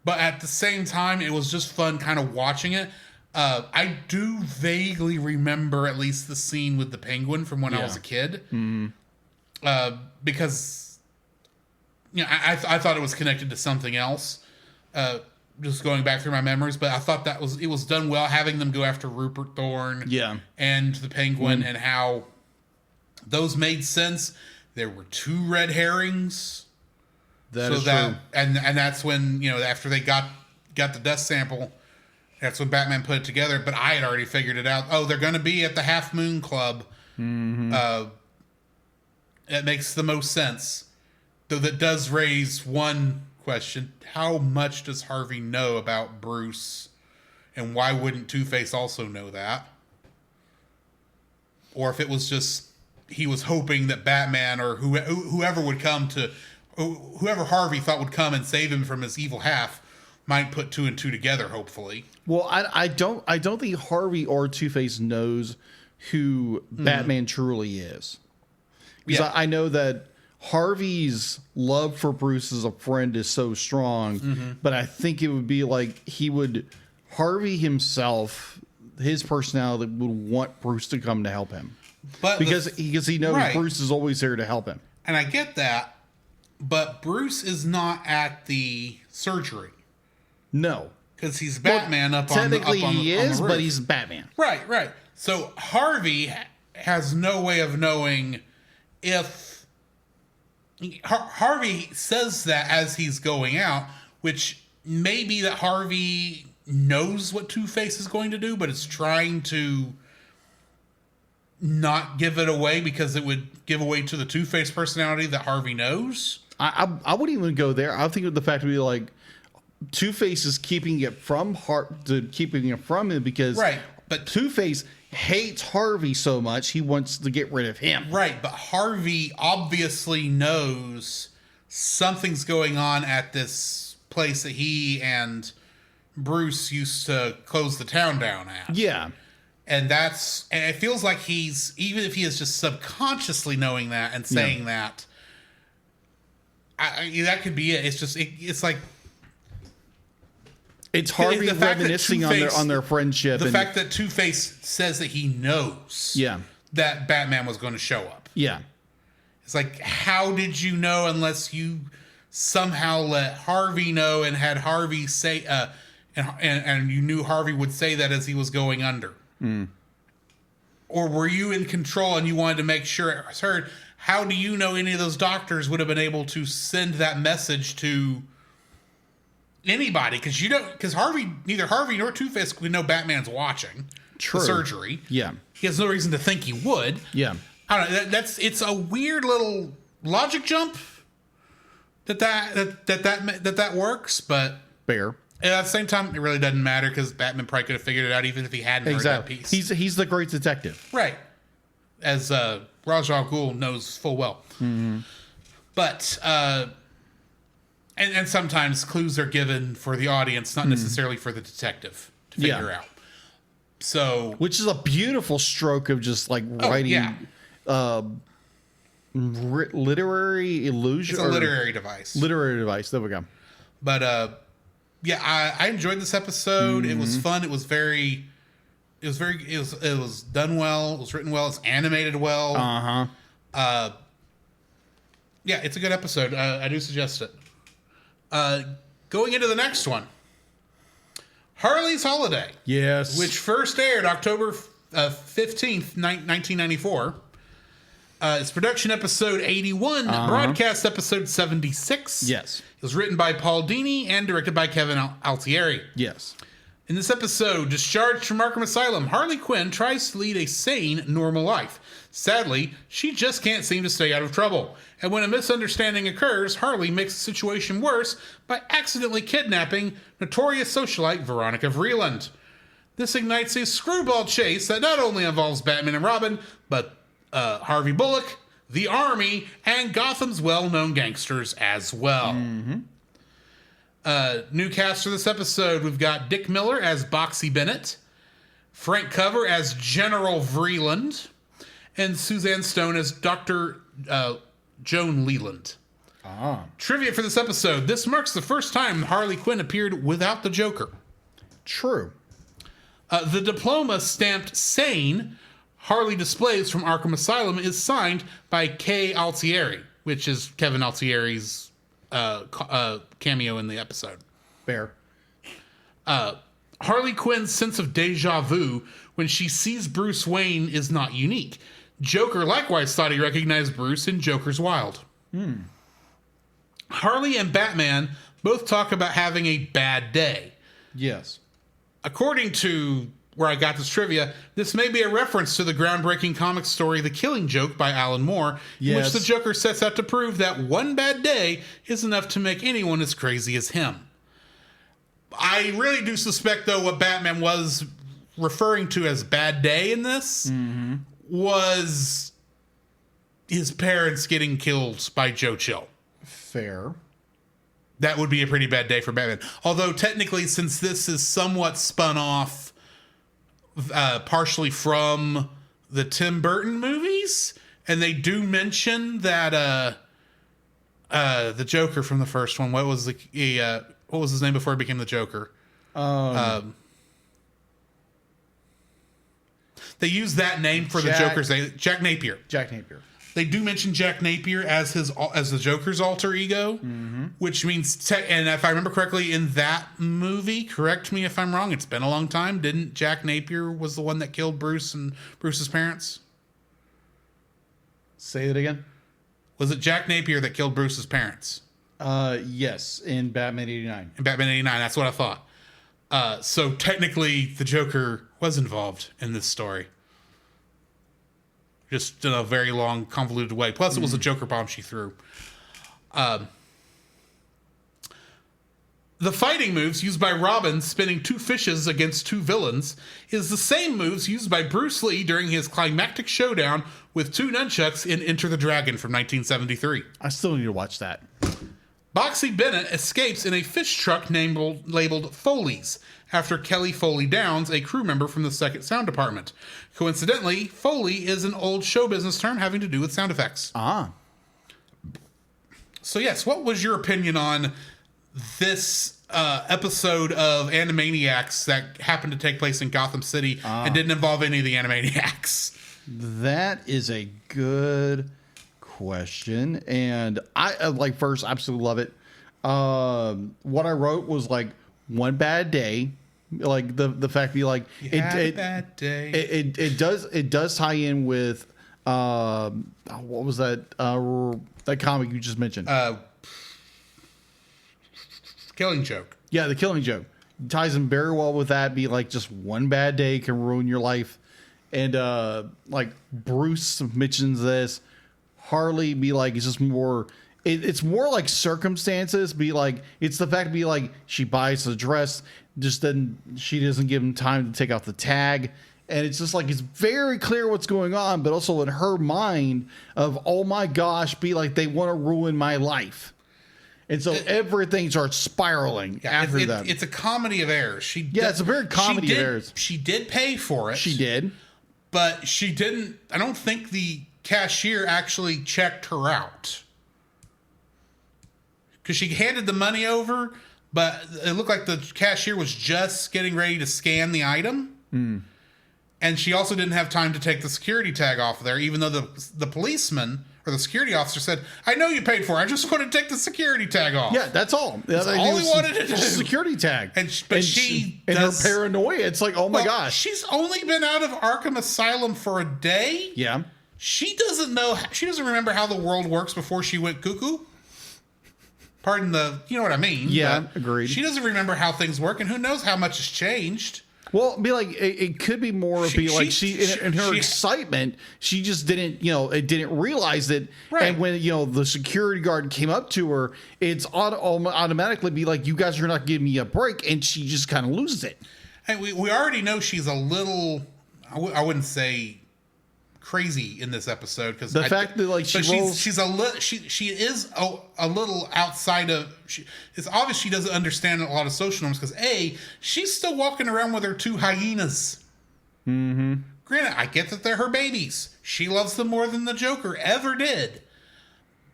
But at the same time, it was just fun kind of watching it. I do vaguely remember at least the scene with the penguin from when I was a kid. Because I thought it was connected to something else. Just going back through my memories, but I thought it was done well, having them go after Rupert Thorne and the penguin, and how those made sense. There were two red herrings. That is true. And that's when, after they got the dust sample, that's when Batman put it together. But I had already figured it out. Oh, they're going to be at the Half Moon Club. It makes the most sense. Though that does raise one question. How much does Harvey know about Bruce, and why wouldn't Two-Face also know that? Or if it was just he was hoping that Batman or whoever would come to, whoever Harvey thought would come and save him from his evil half might put two and two together, hopefully. Well, I don't think Harvey or Two-Face knows who Batman truly is. Because I know that Harvey's love for Bruce as a friend is so strong, but I think it would be like Harvey himself, his personality would want Bruce to come to help him. But because he knows Bruce is always there to help him. And I get that, but Bruce is not at the surgery. No. Because he's Batman up on the roof. Technically he is, but he's Batman. Right. So Harvey has no way of knowing if... Harvey says that as he's going out, which may be that Harvey knows what Two-Face is going to do, but is trying to not give it away because it would give away to the Two-Face personality that Harvey knows. I wouldn't even go there. I think the fact would be like Two-Face is keeping it from him because but Two-Face hates Harvey so much he wants to get rid of him. Right, but Harvey obviously knows something's going on at this place that he and Bruce used to close the town down at. Yeah. And it feels like he's, even if he is just subconsciously knowing that and saying that, that could be it. It's just, it's like, it's Harvey reminiscing on their friendship. The fact that Two-Face says that he knows that Batman was going to show up. Yeah. It's like, how did you know unless you somehow let Harvey know and had Harvey say, and you knew Harvey would say that as he was going under? Or were you in control and you wanted to make sure it was heard? How do you know any of those doctors would have been able to send that message to anybody? Because neither Harvey nor Two-Face would know Batman's watching the surgery. Yeah. He has no reason to think he would. Yeah. I don't know. It's a weird little logic jump that works, but fair. And at the same time, it really doesn't matter because Batman probably could have figured it out even if he hadn't heard that piece. He's the great detective. Right. As Ra's al Ghul knows full well. Mm-hmm. But, and sometimes clues are given for the audience, not necessarily for the detective to figure out. So, which is a beautiful stroke of just like writing literary illusion. It's a literary device. Literary device. There we go. But, I enjoyed this episode. It was fun. It was done well. It was written well. It's animated well. It's a good episode. I do suggest it. Going into the next one, Harley's Holiday. Yes. Which first aired October 15th, 1994. It's production episode 81, broadcast episode 76. Yes. It was written by Paul Dini and directed by Kevin Altieri. Yes. In this episode, discharged from Arkham Asylum, Harley Quinn tries to lead a sane, normal life. Sadly, she just can't seem to stay out of trouble. And when a misunderstanding occurs, Harley makes the situation worse by accidentally kidnapping notorious socialite Veronica Vreeland. This ignites a screwball chase that not only involves Batman and Robin, but Harvey Bullock, the Army, and Gotham's well-known gangsters as well. New cast for this episode, we've got Dick Miller as Boxy Bennett, Frank Cover as General Vreeland, and Suzanne Stone as Dr. Joan Leland. Trivia for this episode. This marks the first time Harley Quinn appeared without the Joker. True. The diploma stamped sane Harley displays from Arkham Asylum is signed by Kay Altieri, which is Kevin Altieri's cameo in the episode. Fair. Harley Quinn's sense of deja vu when she sees Bruce Wayne is not unique. Joker likewise thought he recognized Bruce in Joker's Wild. Harley and Batman both talk about having a bad day. Yes. According to where I got this trivia, this may be a reference to the groundbreaking comic story The Killing Joke by Alan Moore, in which the Joker sets out to prove that one bad day is enough to make anyone as crazy as him. I really do suspect, though, what Batman was referring to as bad day in this was his parents getting killed by Joe Chill. Fair. That would be a pretty bad day for Batman. Although, technically, since this is somewhat spun off partially from the Tim Burton movies, and they do mention that the Joker from the first one, what was his name before he became the Joker? They use that name for the Joker's name, Jack Napier. Jack Napier. They do mention Jack Napier as the Joker's alter ego, which means, and if I remember correctly, in that movie, correct me if I'm wrong, it's been a long time, didn't Jack Napier was the one that killed Bruce and Bruce's parents? Say it again. Was it Jack Napier that killed Bruce's parents? Yes, in Batman 89. In Batman 89, that's what I thought. So technically, the Joker was involved in this story. Just in a very long, convoluted way. Plus, it was a Joker bomb she threw. The fighting moves used by Robin spinning two fishes against two villains is the same moves used by Bruce Lee during his climactic showdown with two nunchucks in Enter the Dragon from 1973. I still need to watch that. Boxy Bennett escapes in a fish truck labeled Foley's after Kelly Foley Downs, a crew member from the second sound department. Coincidentally, Foley is an old show business term having to do with sound effects. So yes, what was your opinion on this episode of Animaniacs that happened to take place in Gotham City and didn't involve any of the Animaniacs? That is a good question, and I first absolutely love it. What I wrote was like one bad day, like the fact be like bad day. It does tie in with what was that that comic you just mentioned? Killing Joke. Yeah, The Killing Joke ties in very well with that. Be like just one bad day can ruin your life, and like Bruce mentions this. Harley be like it's just more. It's more like circumstances. Be like it's the fact. Be like she buys the dress, just then she doesn't give him time to take off the tag, and it's just like it's very clear what's going on. But also in her mind of oh my gosh, be like they want to ruin my life, and so everything starts spiraling after that. It's a comedy of errors. It's a very comedy of errors. She did pay for it. She did, but she didn't. I don't think the cashier actually checked her out. Because she handed the money over, but it looked like the cashier was just getting ready to scan the item. And she also didn't have time to take the security tag off of there, even though the policeman or the security officer said, I know you paid for it. I just want to take the security tag off. Yeah, that's all. That's all he wanted to do. Security tag. But she her paranoia, it's like, oh my gosh. She's only been out of Arkham Asylum for a day. Yeah. She doesn't remember how the world works before she went cuckoo. Pardon you know what I mean. Yeah, agreed. She doesn't remember how things work, and who knows how much has changed. Well, be like it could be more in her excitement, she just didn't, didn't realize it. Right. And when the security guard came up to her, it's automatically be like, you guys are not giving me a break, and she just kind of loses it. And we already know she's a little, I wouldn't say crazy in this episode because the fact that like she is a little outside of. It's obvious she doesn't understand a lot of social norms because she's still walking around with her two hyenas. Granted, I get that they're her babies. She loves them more than the Joker ever did,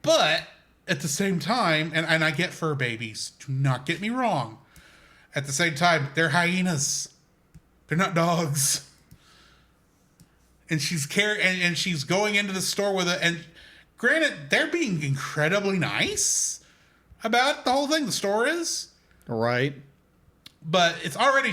but at the same time, and I get fur babies. Do not get me wrong. At the same time, they're hyenas. They're not dogs. And she's she's going into the store with it. And granted, they're being incredibly nice about the whole thing. The store is right. But it's already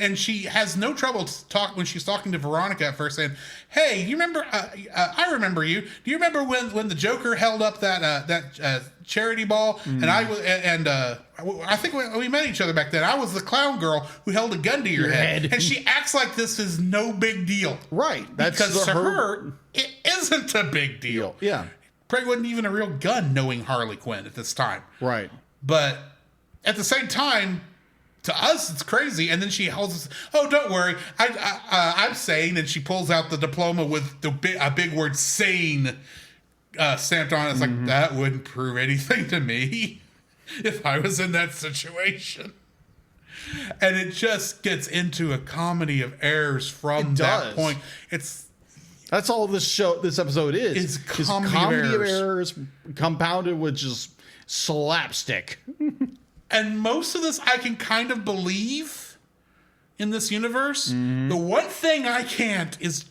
and she has no trouble when she's talking to Veronica at first, saying, "Hey, do you remember? I remember you. Do you remember when the Joker held up that charity ball and I think we met each other back then. I was the clown girl who held a gun to your head, and she acts like this is no big deal, right? Because to her, it isn't a big deal. Yeah, Craig wasn't even a real gun knowing Harley Quinn at this time, right? But at the same time, to us, it's crazy. And then she holds us, "Oh, don't worry, I'm sane." And she pulls out the diploma with a big word "sane" stamped on it. It's like, that wouldn't prove anything to me if I was in that situation. And it just gets into a comedy of errors from that point. That's all this episode is. It's comedy of errors compounded with just slapstick. And most of this I can kind of believe in this universe. The one thing I can't is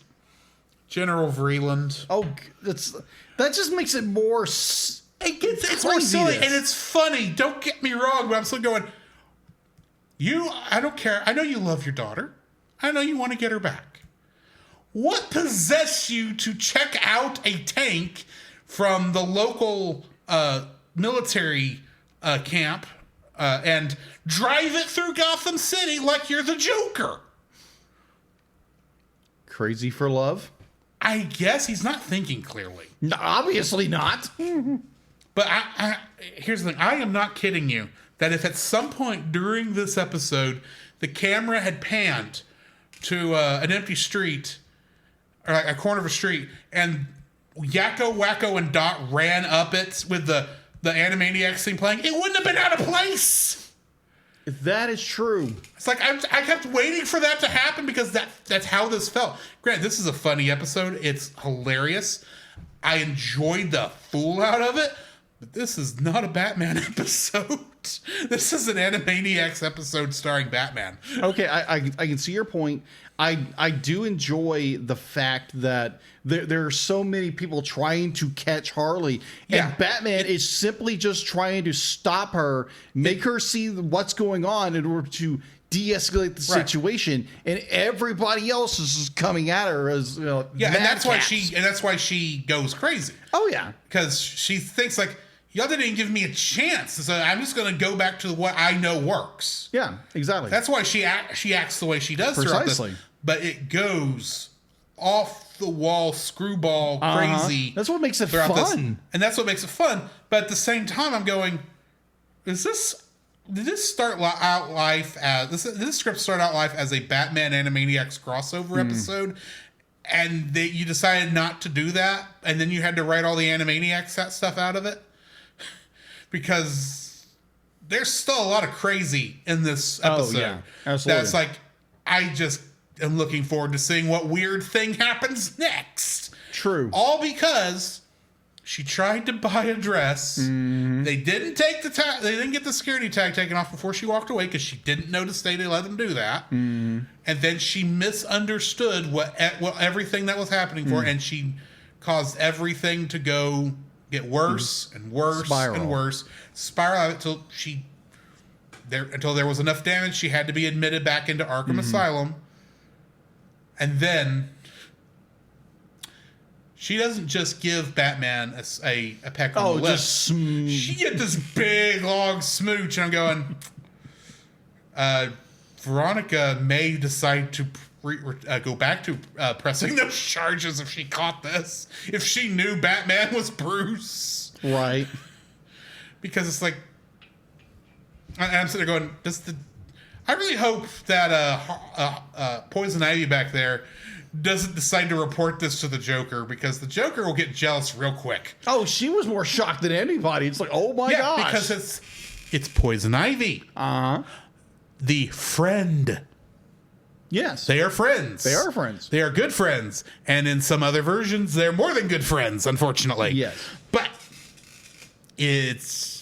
General Vreeland. Oh, that just makes it more. It's more silly and it's funny. Don't get me wrong, but I'm still going. I don't care. I know you love your daughter. I know you want to get her back. What possessed you to check out a tank from the local military camp? And drive it through Gotham City like you're the Joker. Crazy for love? I guess he's not thinking clearly. No, obviously not. But here's the thing. I am not kidding you that if at some point during this episode the camera had panned to an empty street or like a corner of a street and Yakko, Wacko, and Dot ran up it with the Animaniacs thing playing, it wouldn't have been out of place. That is true. It's like I kept waiting for that to happen because that's how this felt. Grant, this is a funny episode. It's hilarious. I enjoyed the fool out of it, but this is not a Batman episode. This is an Animaniacs episode starring Batman. Okay, I can see your point. I do enjoy the fact that there are so many people trying to catch Harley, and Batman is simply just trying to stop her, make her see what's going on in order to de-escalate the situation, and everybody else is coming at her as and that's why she goes crazy. Oh yeah, because she thinks like, y'all didn't give me a chance, so I'm just going to go back to what I know works. Yeah, exactly. That's why she acts the way she does. Precisely. But it goes off the wall, screwball, crazy. That's what makes it fun. And that's what makes it fun. But at the same time, I'm going, did this start out life as this script start out life as a Batman Animaniacs crossover episode? And you decided not to do that, and then you had to write all the Animaniacs stuff out of it? Because there's still a lot of crazy in this episode. Oh, yeah. Absolutely. That's like, I just am looking forward to seeing what weird thing happens next. True. All because she tried to buy a dress. They didn't take they didn't get the security tag taken off before she walked away because she didn't notice they let them do that. And then she misunderstood what everything that was happening for, and she caused everything to get worse and worse and worse. Spiral out until there was enough damage. She had to be admitted back into Arkham Asylum. And then she doesn't just give Batman a peck on the lips. She get this big long smooch, and I'm going, Veronica may decide to go back to pressing those charges if she caught this. If she knew Batman was Bruce. Right. Because it's like, I'm sitting there going, I really hope that Poison Ivy back there doesn't decide to report this to the Joker, because the Joker will get jealous real quick. Oh, she was more shocked than anybody. It's like, oh my gosh. Because it's Poison Ivy. The friend. Yes. They are friends. They are friends. They are good friends. And in some other versions, they're more than good friends, unfortunately. Yes. But it's...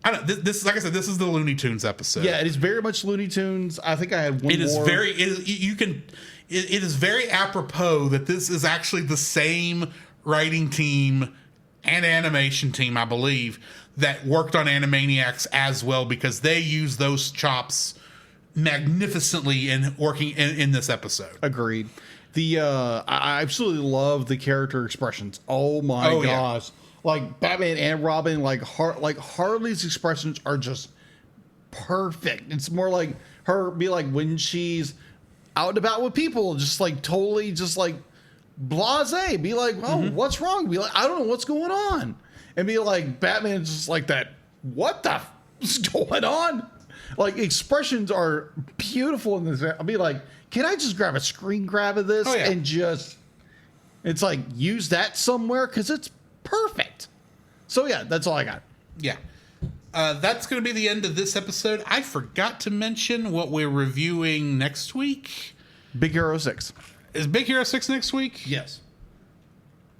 I don't. This, like I said, this is the Looney Tunes episode. Yeah, it is very much Looney Tunes. I think I had one more. It is very apropos that this is actually the same writing team and animation team, I believe, that worked on Animaniacs as well, because they use those chops magnificently in working in this episode. Agreed. I absolutely love the character expressions. Oh my gosh. Like Batman and Robin, like Harley's expressions are just perfect. It's more like her be like when she's out and about with people, just like totally just like blasé, be like, oh, what's wrong? Be like, I don't know what's going on. And be like, Batman is just like that, what the f is going on? Like, expressions are beautiful in this. I'll be like, can I just grab a screen grab of this and just, it's like, use that somewhere? Because it's perfect. So, yeah, that's all I got. Yeah. That's going to be the end of this episode. I forgot to mention what we're reviewing next week. Big Hero 6. Is Big Hero 6 next week? Yes.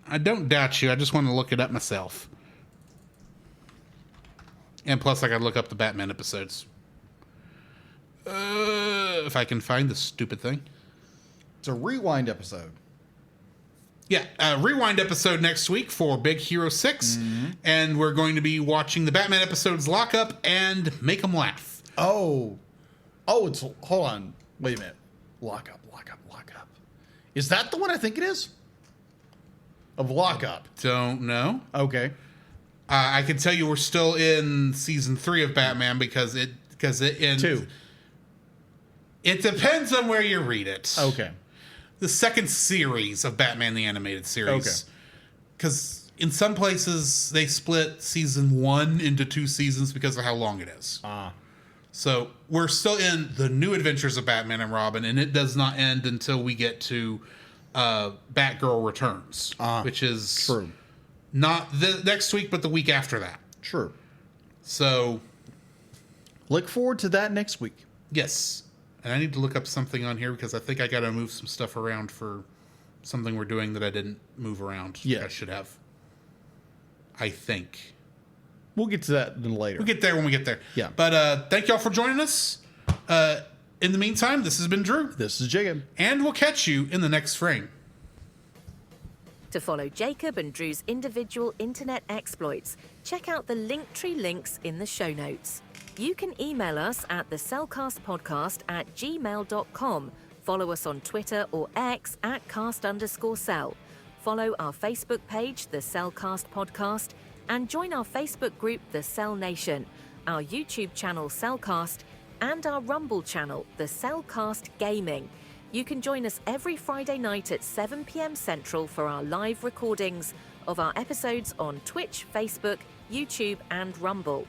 I don't doubt you. I just want to look it up myself. And plus, I got to look up the Batman episodes. If I can find the stupid thing. It's a rewind episode. Yeah, rewind episode next week for Big Hero 6. And we're going to be watching the Batman episodes Lock Up and Make 'em Laugh. Oh, it's, hold on. Wait a minute. Lock Up. Is that the one I think it is? Of Lock Up. Don't know. Okay. I can tell you we're still in season 3 of Batman because it ends. 2. It depends on where you read it. Okay. The second series of Batman the Animated Series. Okay. Because in some places they split season 1 into 2 seasons because of how long it is. So we're still in the New Adventures of Batman and Robin, and it does not end until we get to Batgirl Returns, which is true. Not the next week, but the week after that. True. So look forward to that next week. Yes. And I need to look up something on here because I think I got to move some stuff around for something we're doing that I didn't move around. Yeah. I should have. I think. We'll get to that later. We'll get there when we get there. Yeah. But thank y'all for joining us. In the meantime, this has been Drew. This is Jacob. And we'll catch you in the next frame. To follow Jacob and Drew's individual internet exploits, check out the Linktree links in the show notes. You can email us at thecellcastpodcast@gmail.com. Follow us on Twitter or X at @cast_cell. Follow our Facebook page, The Cellcast Podcast, and join our Facebook group, The Cell Nation, our YouTube channel, Cellcast, and our Rumble channel, The Cellcast Gaming. You can join us every Friday night at 7 p.m. Central for our live recordings of our episodes on Twitch, Facebook, YouTube, and Rumble.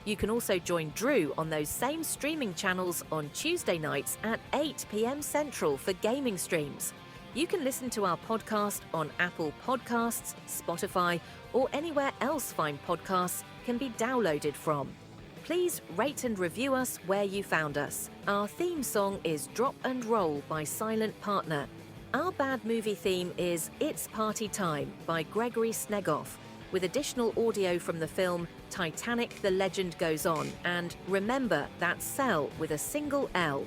You can also join Drew on those same streaming channels on Tuesday nights at 8 p.m. Central for gaming streams. You can listen to our podcast on Apple Podcasts, Spotify, or anywhere else fine podcasts can be downloaded from. Please rate and review us where you found us. Our theme song is Drop and Roll by Silent Partner. Our bad movie theme is It's Party Time by Gregory Snegoff, with additional audio from the film Titanic: The Legend Goes On, and remember, that's Cell with a single L.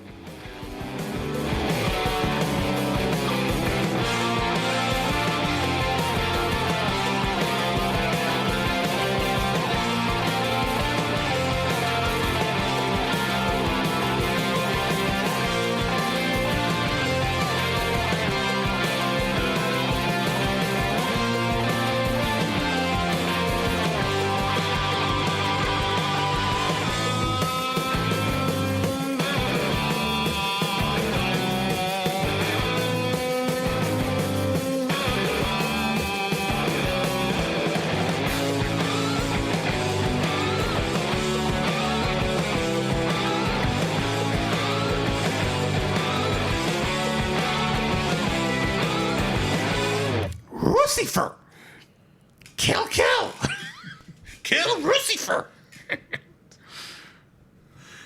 Lucifer! Kill! Kill Lucifer!